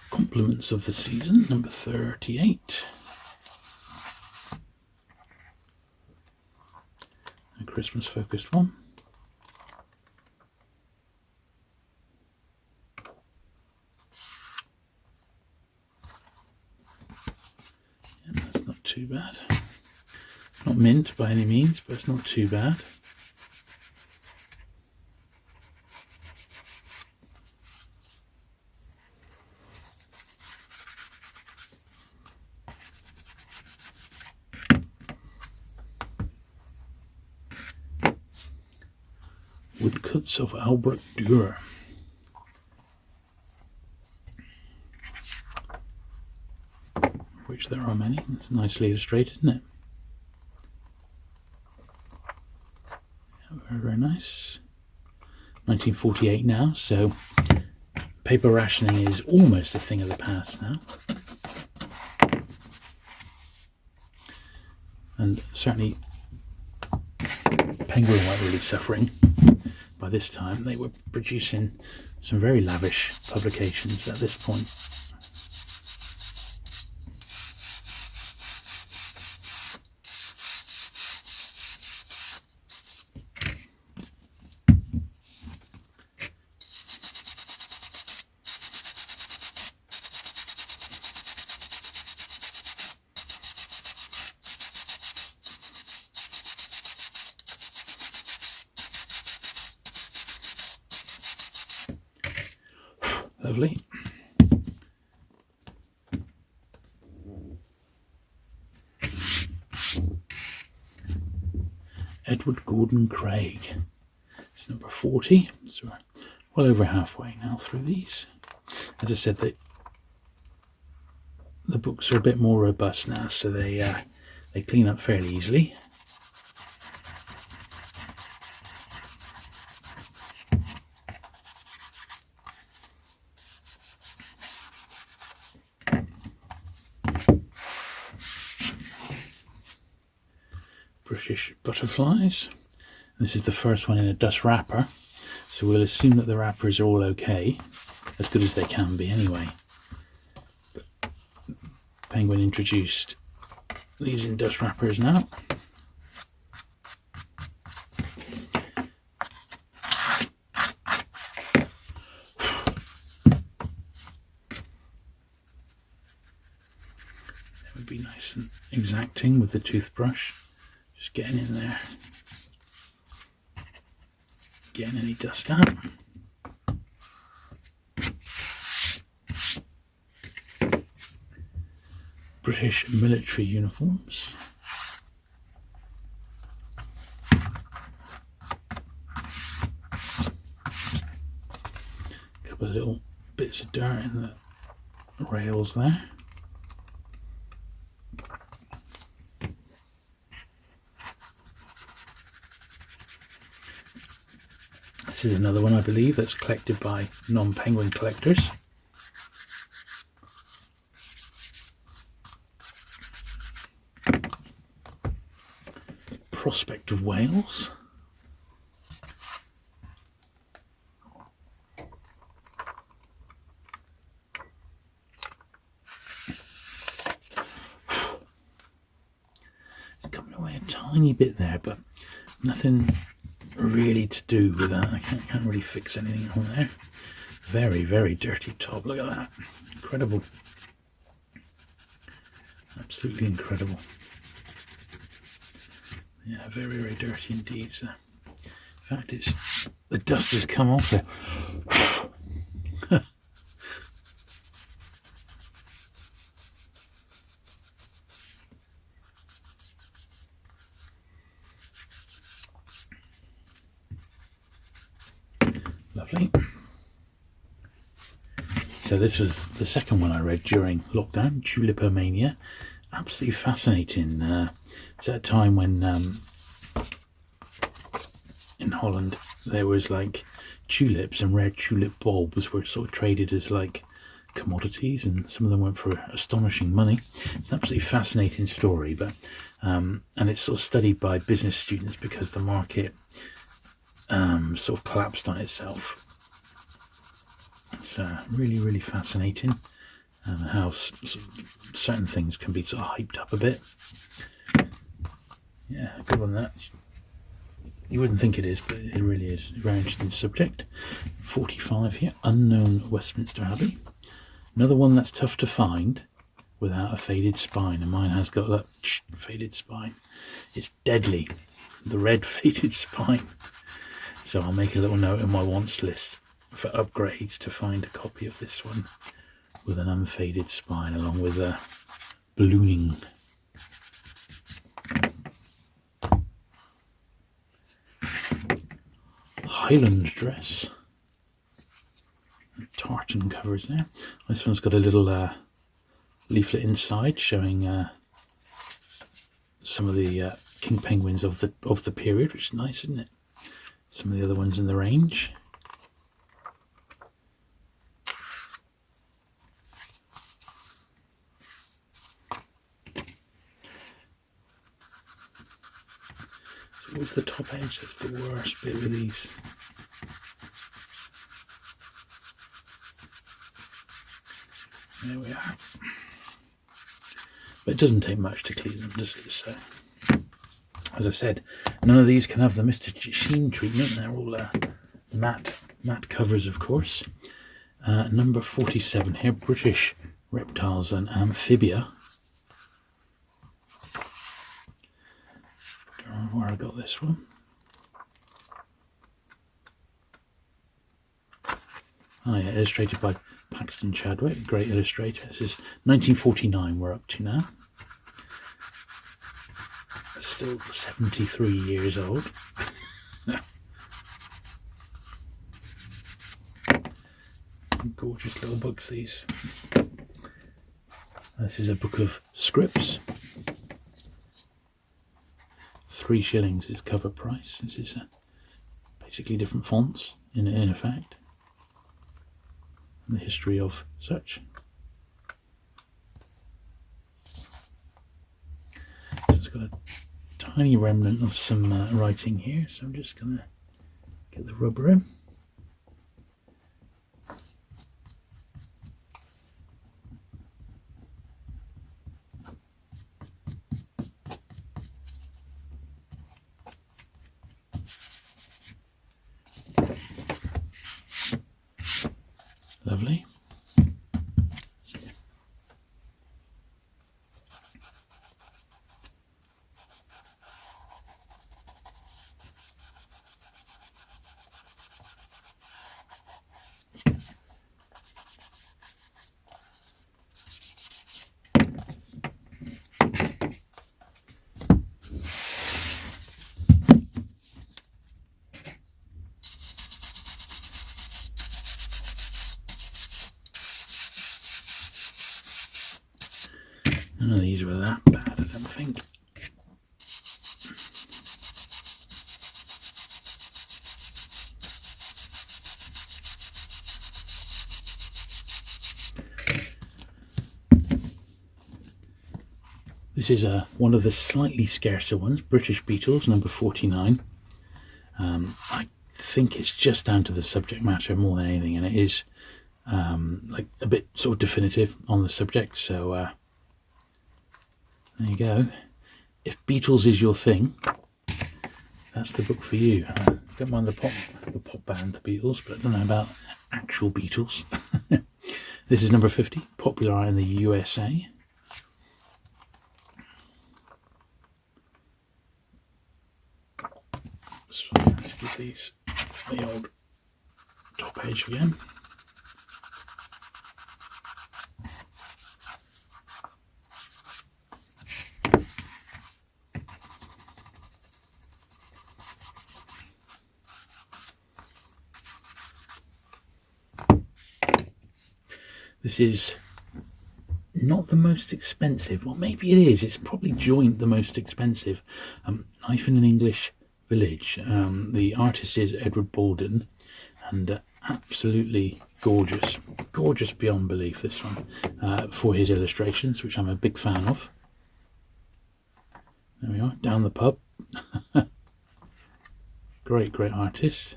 [SPEAKER 1] Compliments of the Season, number 38. A Christmas focused one. Yeah, that's not too bad. Not mint by any means, but it's not too bad. Woodcuts of Albrecht Dürer. Which there are many. It's nicely illustrated, isn't it? Yeah, very, very nice. 1948 now, so paper rationing is almost a thing of the past now. And certainly Penguin weren't really suffering by this time. They were producing some very lavish publications at this point. Lovely. Edward Gordon Craig. It's number 40. So we're well over halfway now through these. As I said, the books are a bit more robust now, so they clean up fairly easily. British Butterflies. This is the first one in a dust wrapper, so we'll assume that the wrappers are all okay, as good as they can be anyway. But Penguin introduced these in dust wrappers now. That would be nice and exacting with the toothbrush. Just getting in there, getting any dust out. British military uniforms. A couple of little bits of dirt in the rails there. This is another one, I believe, that's collected by non-penguin collectors. Prospect of Wales. It's coming away a tiny bit there, but nothing really to do with that. I can't really fix anything on there. Very, very dirty top. Look at that. Incredible. Absolutely incredible. Yeah, very, very dirty indeed. So, in fact, the dust has come off there. Lovely. So this was the second one I read during lockdown, Tulipomania. Absolutely fascinating. It's at a time when in Holland there was like tulips, and red tulip bulbs were sort of traded as like commodities, and some of them went for astonishing money. It's an absolutely fascinating story, but and it's sort of studied by business students because the market sort of collapsed on itself. It's really, really fascinating, and how certain things can be sort of hyped up a bit. Yeah, good on that. You wouldn't think it is, but it really is. A very interesting subject. 45 here, Unknown Westminster Abbey. Another one that's tough to find without a faded spine, and mine has got that faded spine. It's deadly, the red faded spine. So I'll make a little note in my wants list for upgrades to find a copy of this one with an unfaded spine, along with a ballooning. Highland dress. Tartan covers there. This one's got a little leaflet inside showing some of the king penguins of the period, which is nice, isn't it? Some of the other ones in the range. It's always the top edge that's the worst bit with these. There we are. But it doesn't take much to clean them, does it? So, as I said, none of these can have the Mr. Sheen treatment. They're all matte covers, of course. Number 47 here, British Reptiles and Amphibia. I don't know where I got this one. Oh yeah, illustrated by Paxton Chadwick, great illustrator. This is 1949 we're up to now. Still 73 years old. Gorgeous little books, these. This is a book of scripts. 3 shillings is cover price. This is basically different fonts in effect. And the history of such. So it's got a tiny remnant of some writing here, so I'm just going to get the rubber in. Lovely. None of these were that bad, I don't think. This is one of the slightly scarcer ones, British Beatles, number 49. I think it's just down to the subject matter more than anything, and it is like a bit sort of definitive on the subject, so there you go. If Beatles is your thing, that's the book for you. Don't mind the pop band, the Beatles, but I don't know about actual Beatles. This is number 50, popular in the USA. So let's give these the old top edge again. This is not the most expensive. Well, maybe it is. It's probably joint the most expensive. Knife in an English Village. The artist is Edward Baldwin, and absolutely gorgeous. Gorgeous beyond belief, this one, for his illustrations, which I'm a big fan of. There we are, down the pub. Great artist.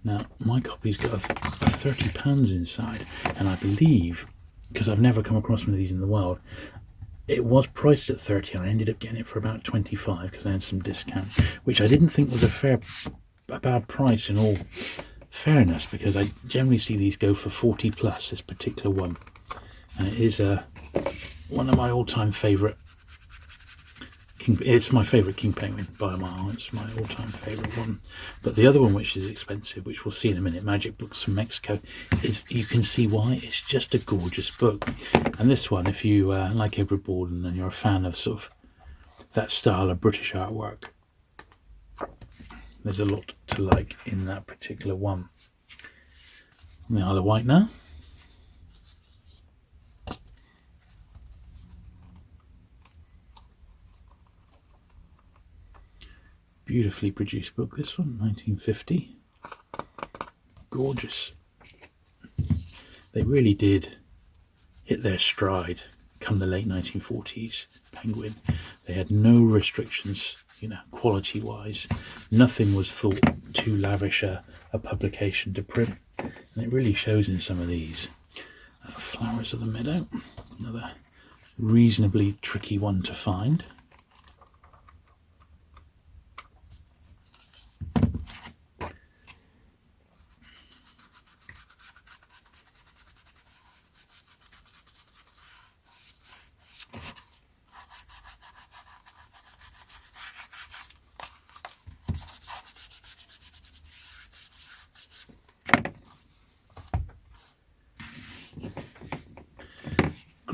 [SPEAKER 1] Now, my copy's got a £30 inside, and I believe, because I've never come across one of these in the wild, it was priced at 30 and I ended up getting it for about 25 because I had some discount, which I didn't think was a bad price in all fairness, because I generally see these go for 40 plus, this particular one. And it is one of my all-time favourite. It's my favourite King Penguin by a mile. It's my all-time favourite one. But the other one, which is expensive, which we'll see in a minute, Magic Books from Mexico, is, you can see why. It's just a gorgeous book. And this one, if you like Edward Baldwin and you're a fan of sort of that style of British artwork, there's a lot to like in that particular one. The Isle of Wight now. Beautifully produced book, this one, 1950. Gorgeous. They really did hit their stride come the late 1940s, Penguin. They had no restrictions, quality wise. Nothing was thought too lavish a publication to print, and it really shows in some of these. Flowers of the Meadow, another reasonably tricky one to find.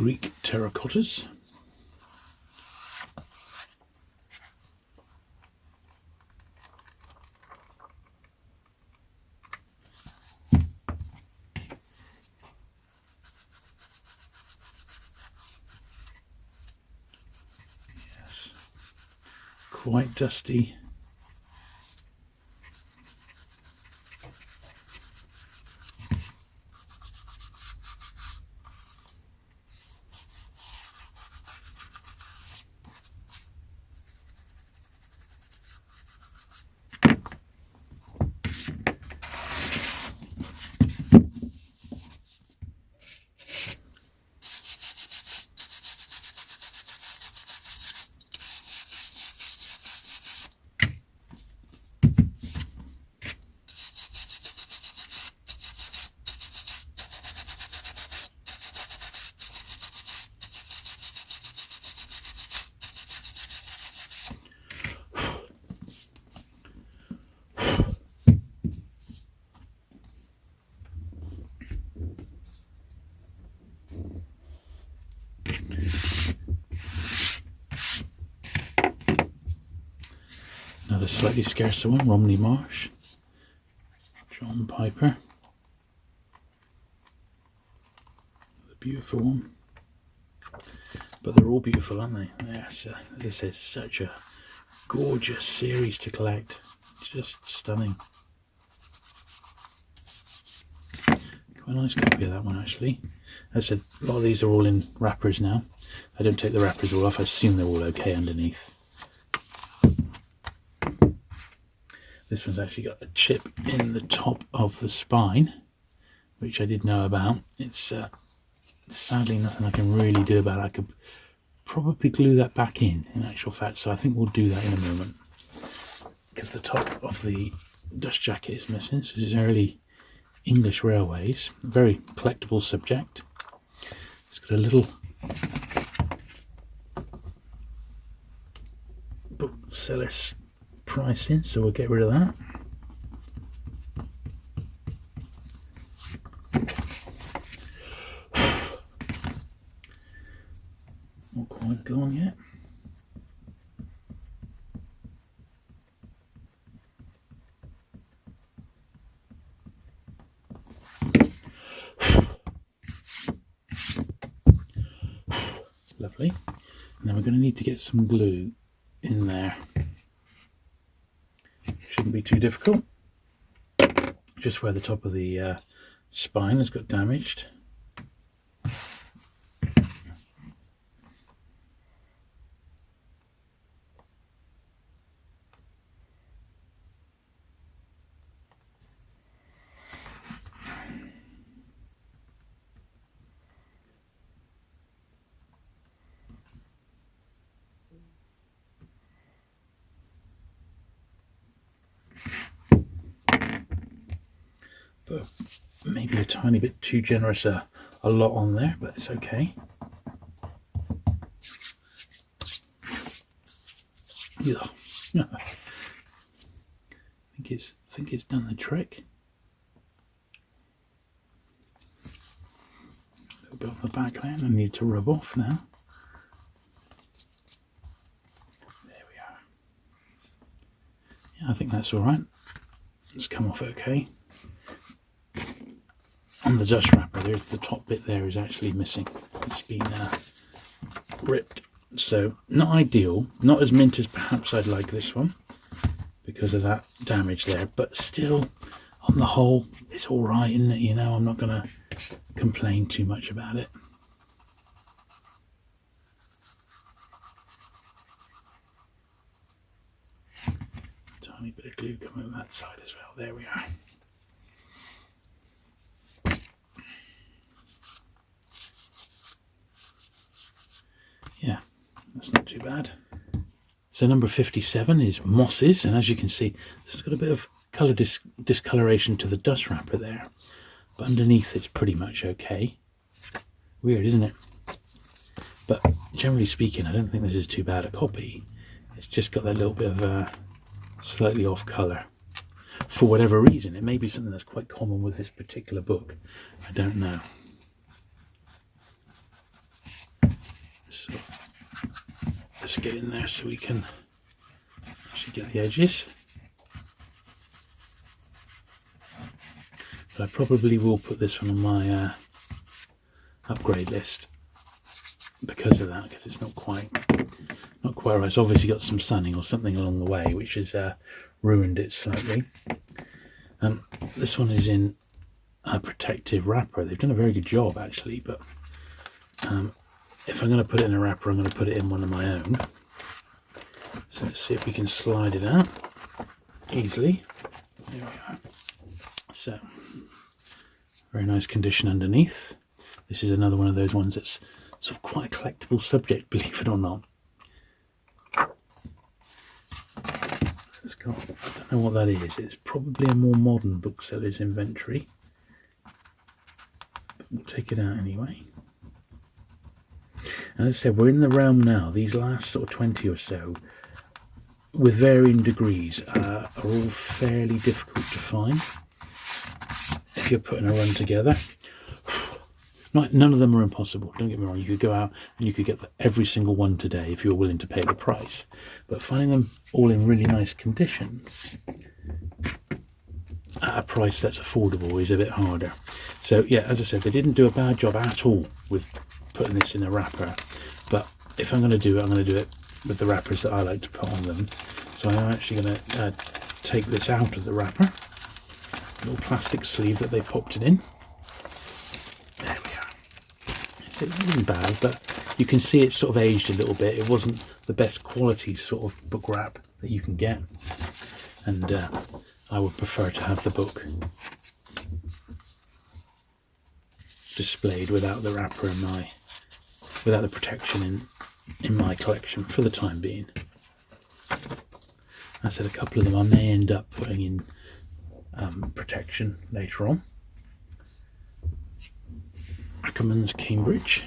[SPEAKER 1] Greek terracottas. Yes, quite dusty. Another slightly scarcer one, Romney Marsh, John Piper. The beautiful one. But they're all beautiful, aren't they? Yes, as I said, such a gorgeous series to collect. Just stunning. Quite a nice copy of that one, actually. As I said, a lot of these are all in wrappers now. I don't take the wrappers all off. I assume they're all okay underneath. This one's actually got a chip in the top of the spine, which I did know about. It's sadly nothing I can really do about it. I could probably glue that back in actual fact, so I think we'll do that in a moment, because the top of the dust jacket is missing. So this is early English railways, a very collectible subject. It's got a little bookseller's pricing, so we'll get rid of that. Not quite gone yet. Lovely. And then we're going to need to get some glue in there. Shouldn't be too difficult. Just where the top of the spine has got damaged. But maybe a tiny bit too generous, a lot on there, but it's okay. Yeah. I think it's done the trick. A little bit on the back there, I need to rub off now. There we are. Yeah, I think that's all right. It's come off okay. On the dust wrapper, there's the top bit there is actually missing. It's been ripped. So not ideal, not as mint as perhaps I'd like this one because of that damage there, but still on the whole it's all right, isn't it? You know, I'm not going to complain too much about it. Tiny bit of glue coming on that side as well. There we are. Yeah, that's not too bad. So number 57 is mosses, and as you can see, this has got a bit of colour discoloration to the dust wrapper there, but underneath it's pretty much okay. Weird, isn't it? But generally speaking, I don't think this is too bad a copy. It's just got that little bit of slightly off colour. For whatever reason, it may be something that's quite common with this particular book. I don't know. just get in there so we can actually get the edges. But I probably will put this one on my upgrade list because of that, because it's not quite right. It's obviously got some sunning or something along the way, which has ruined it slightly. This one is in a protective wrapper. They've done a very good job actually, but if I'm going to put it in a wrapper, I'm going to put it in one of my own. So let's see if we can slide it out easily. There we are. So, very nice condition underneath. This is another one of those ones that's sort of quite a collectible subject, believe it or not. It's got, I don't know what that is. It's probably a more modern bookseller's inventory. But we'll take it out anyway. And as I said, we're in the realm now. These last sort of 20 or so, with varying degrees, are all fairly difficult to find if you're putting a run together. None of them are impossible, don't get me wrong. You could go out and you could get every single one today if you were willing to pay the price. But finding them all in really nice condition at a price that's affordable is a bit harder. So yeah, as I said, they didn't do a bad job at all with putting this in a wrapper. But if I'm going to do it, I'm going to do it with the wrappers that I like to put on them. So I'm actually going to take this out of the wrapper. Little plastic sleeve that they popped it in. There we are. It wasn't bad, but you can see it's sort of aged a little bit. It wasn't the best quality sort of book wrap that you can get, and I would prefer to have the book displayed without the wrapper in my, without the protection in my collection for the time being. I said a couple of them I may end up putting in protection later on. Ackerman's Cambridge.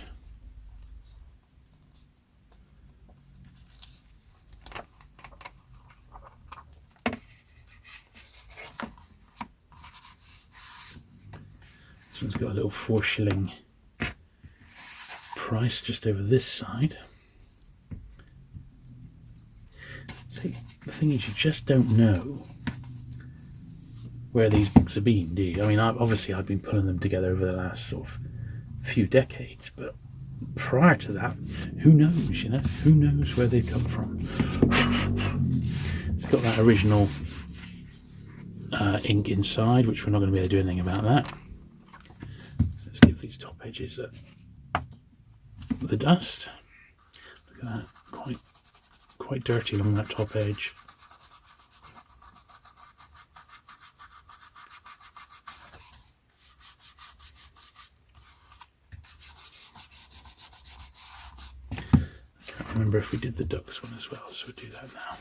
[SPEAKER 1] This one's got a little 4-shilling price just over this side. See, the thing is, you just don't know where these books have been, do you? I mean, obviously I've been pulling them together over the last sort of few decades, but prior to that, who knows, you know? Who knows where they've come from? It's got that original ink inside, which we're not going to be able to do anything about that. So let's give these top edges the dust. Look at that, quite dirty along that top edge. Remember if we did the ducks one as well, so we'll do that now.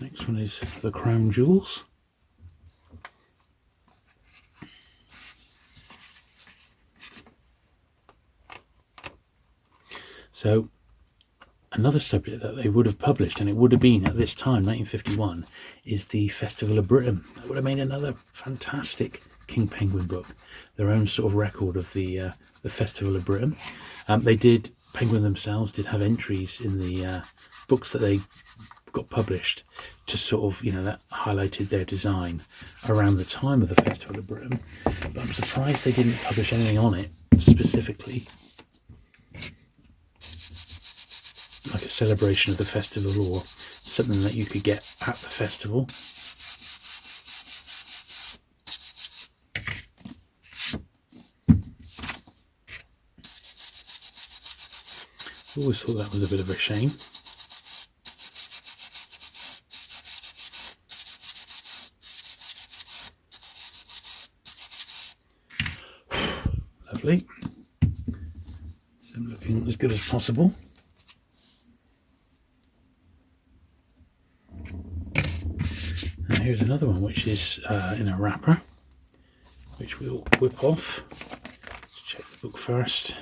[SPEAKER 1] Next one is the Crown Jewels. So another subject that they would have published, and it would have been at this time, 1951, is the Festival of Britain. That would have made another fantastic King Penguin book, their own sort of record of the Festival of Britain. They did, Penguin themselves did have entries in the books that they got published to sort of, you know, that highlighted their design around the time of the Festival of Britain. But I'm surprised they didn't publish anything on it specifically, like a celebration of the festival or something that you could get at the festival. Always thought that was a bit of a shame. Lovely. So I'm looking as good as possible. And here's another one which is in a wrapper, which we'll whip off. Let's check the book first.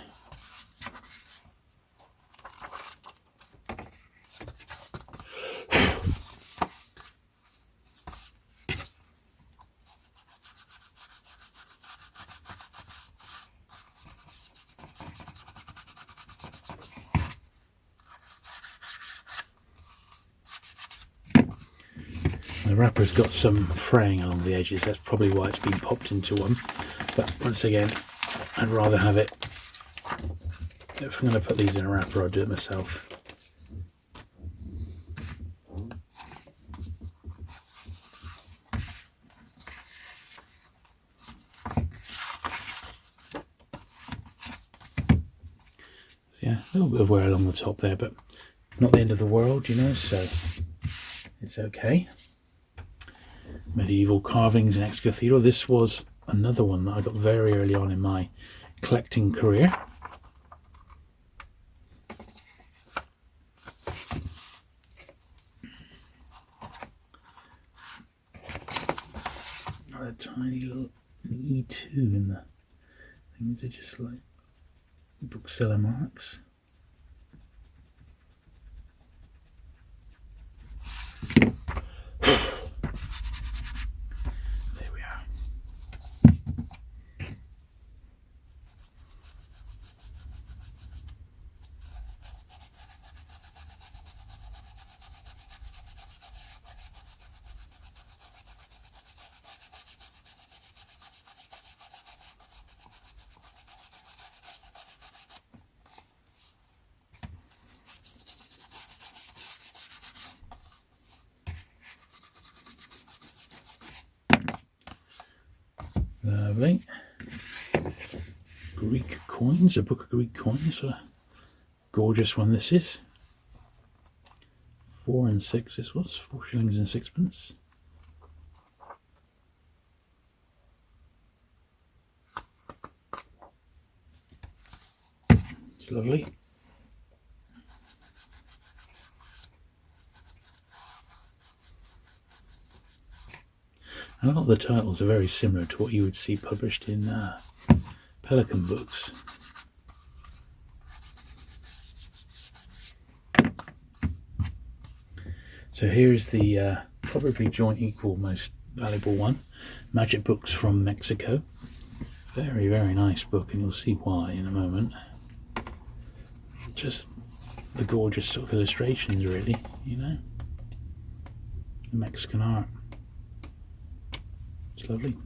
[SPEAKER 1] The wrapper's got some fraying along the edges, that's probably why it's been popped into one. But once again, I'd rather have it, if I'm going to put these in a wrapper, I'll do it myself. So yeah, a little bit of wear along the top there, but not the end of the world, you know, so it's okay. Medieval carvings in ex-cathedral. This was another one that I got very early on in my collecting career. A tiny little E2 in the things are just like bookseller marks. There we are. Lovely. Greek coins, a book of Greek coins. A gorgeous one this is. 4 and 6 this was, 4 shillings and 6pence. It's lovely. And a lot of the titles are very similar to what you would see published in Pelican books. So here's the probably joint equal most valuable one, Magic Books from Mexico. Very, very nice book, and you'll see why in a moment. Just the gorgeous sort of illustrations, really, you know, the Mexican art. It's lovely.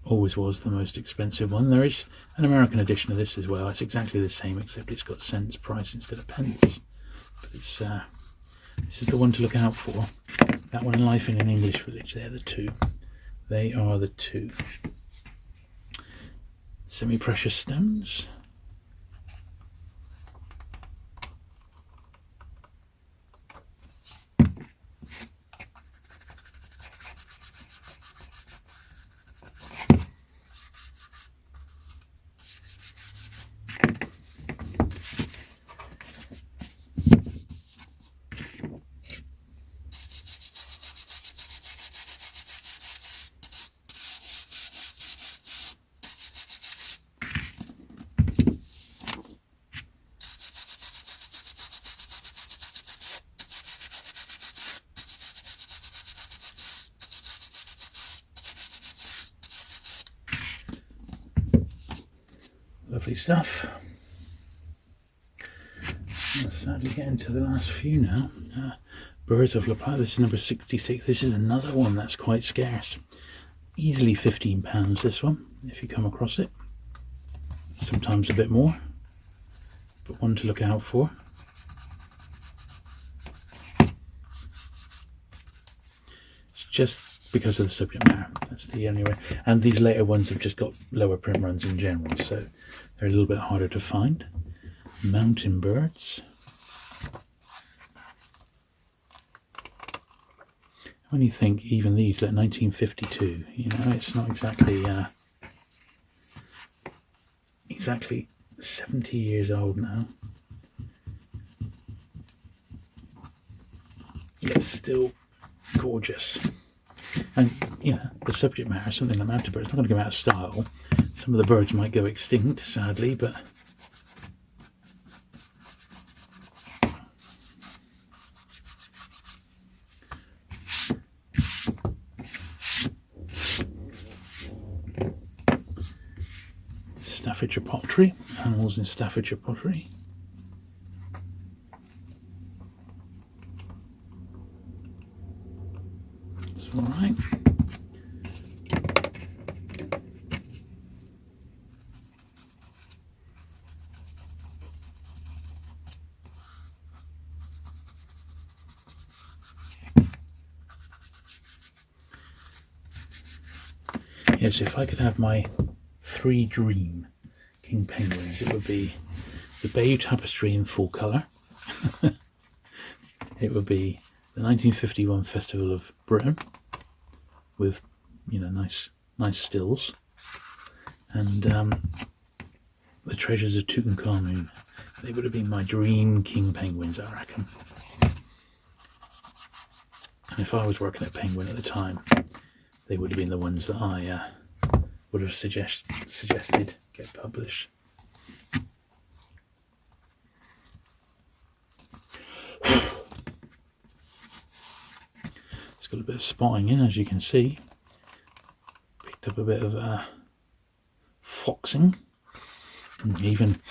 [SPEAKER 1] Always was the most expensive one. There is an American edition of this as well. It's exactly the same, except it's got cents price instead of pence. But it's this is the one to look out for. That one and Life in an English Village. They're the two. They are the two. Semi-precious stones. Lovely stuff. I'll sadly get into the last few now. Birds of Laplace, this is number 66. This is another one that's quite scarce. Easily £15 this one, if you come across it. Sometimes a bit more, but one to look out for. It's just because of the subject matter. That's the only way. And these later ones have just got lower print runs in general, so they're a little bit harder to find. Mountain birds. When you think even these, like 1952, you know, it's not exactly 70 years old now. Yet still gorgeous. And, you know, the subject matter, something like mountain birds, it's not going to go out of style. Some of the birds might go extinct, sadly, but Staffordshire pottery, animals in Staffordshire pottery. Yes, if I could have my 3 dream king penguins, it would be the Bayou Tapestry in full colour. It would be the 1951 Festival of Britain with, nice stills, and the Treasures of Tutankhamun. They would have been my dream king penguins, I reckon. And if I was working at Penguin at the time, they would have been the ones that I would have suggested get published. It's got a bit of spotting in, as you can see. Picked up a bit of foxing. And you can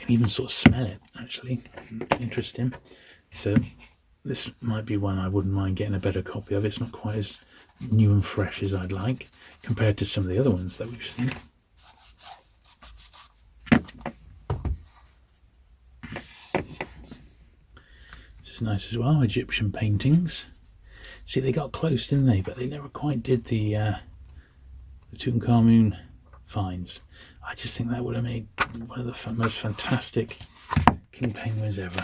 [SPEAKER 1] even sort of smell it, actually. It's interesting. So this might be one I wouldn't mind getting a better copy of. It's not quite as new and fresh as I'd like compared to some of the other ones that we've seen. This is nice as well. Egyptian paintings. See, they got close, didn't they? But they never quite did the Tutankhamun finds. I just think that would have made one of the most fantastic king penguins ever.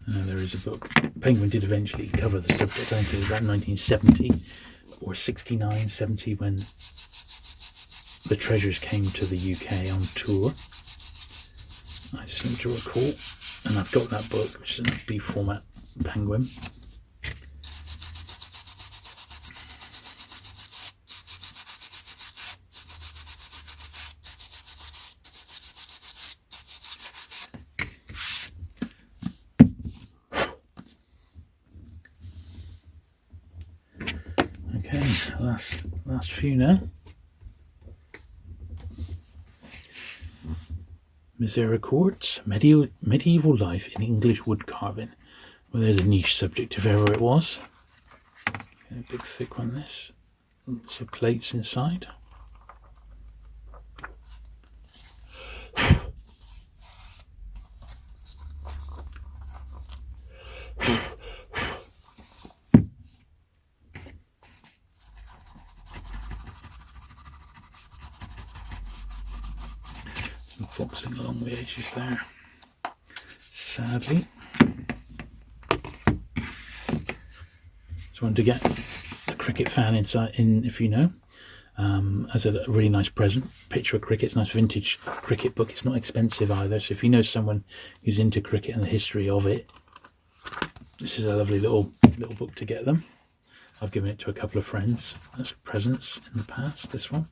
[SPEAKER 1] There is a book. Penguin did eventually cover the subject, I think it was about 1970 or 69, 70, when the Treasures came to the UK on tour. I seem to recall. And I've got that book, which is in a B format Penguin. Okay, last few now. Misericords, medieval life in English wood carving. Well, there's a niche subject if ever it was. Okay, a big thick one, this. Lots of plates inside. Foxing along the edges there, sadly. Just wanted to get a cricket fan in, if you know, as a really nice present. Picture of cricket. It's a nice vintage cricket book. It's not expensive either, so if you know someone who's into cricket and the history of it, this is a lovely little book to get them. I've given it to a couple of friends as presents in the past, this one.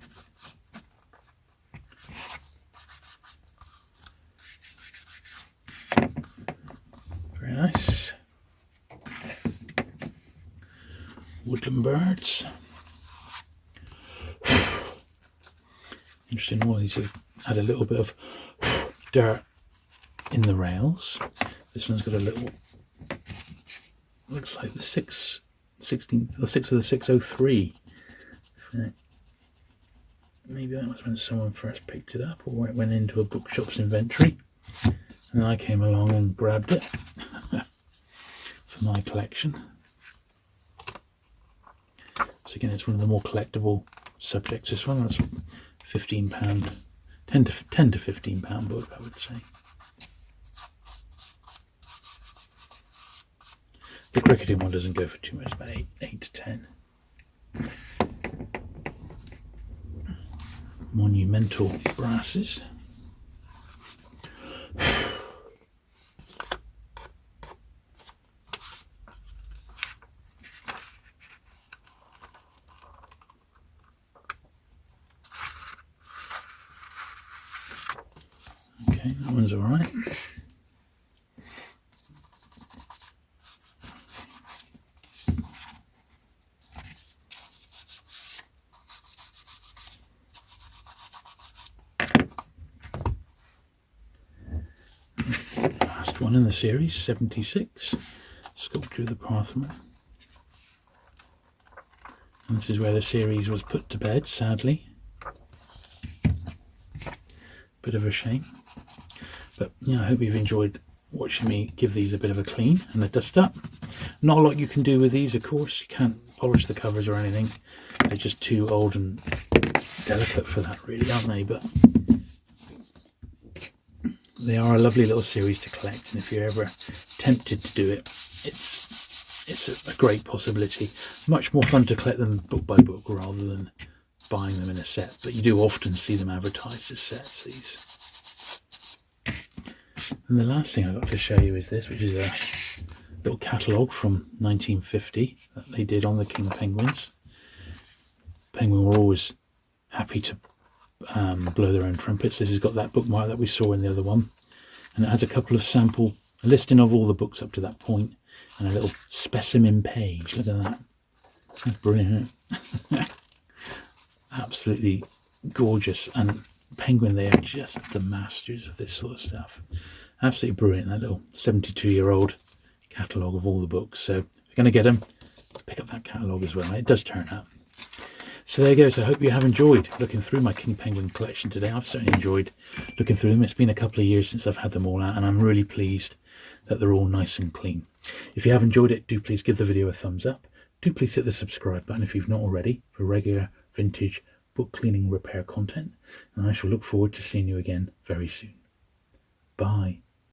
[SPEAKER 1] Very nice. Woodland birds. Interesting, all these have had a little bit of dirt in the rails. This one's got a little, looks like the 6 of the 603. Maybe that was when someone first picked it up, or it went into a bookshop's inventory. And I came along and grabbed it for my collection. So again, it's one of the more collectible subjects. This one, that's £15, £10 to £15 book, I would say. The cricketing one doesn't go for too much, about 8 to 10. Monumental brasses. Okay, that one's all right. Last one in the series, 76, Sculpture of the Parthenon. And this is where the series was put to bed, sadly. Bit of a shame. But yeah, I hope you've enjoyed watching me give these a bit of a clean and a dust up. Not a lot you can do with these, of course. You can't polish the covers or anything. They're just too old and delicate for that, really, aren't they? But they are a lovely little series to collect, and if you're ever tempted to do it, it's a great possibility. Much more fun to collect them book by book rather than buying them in a set, but you do often see them advertised as sets, these. And the last thing I got to show you is this, which is a little catalogue from 1950 that they did on the King Penguins. Penguin were always happy to blow their own trumpets. This has got that bookmark that we saw in the other one, and it has a couple of a listing of all the books up to that point, and a little specimen page. Look at that. That's brilliant, isn't it? Absolutely gorgeous. And Penguin, they are just the masters of this sort of stuff. Absolutely brilliant, that little 72-year-old catalogue of all the books. So if you're going to get them, pick up that catalogue as well. It does turn up. So there you go. So I hope you have enjoyed looking through my King Penguin collection today. I've certainly enjoyed looking through them. It's been a couple of years since I've had them all out, and I'm really pleased that they're all nice and clean. If you have enjoyed it, do please give the video a thumbs up. Do please hit the subscribe button if you've not already for regular vintage book cleaning repair content. And I shall look forward to seeing you again very soon. Bye.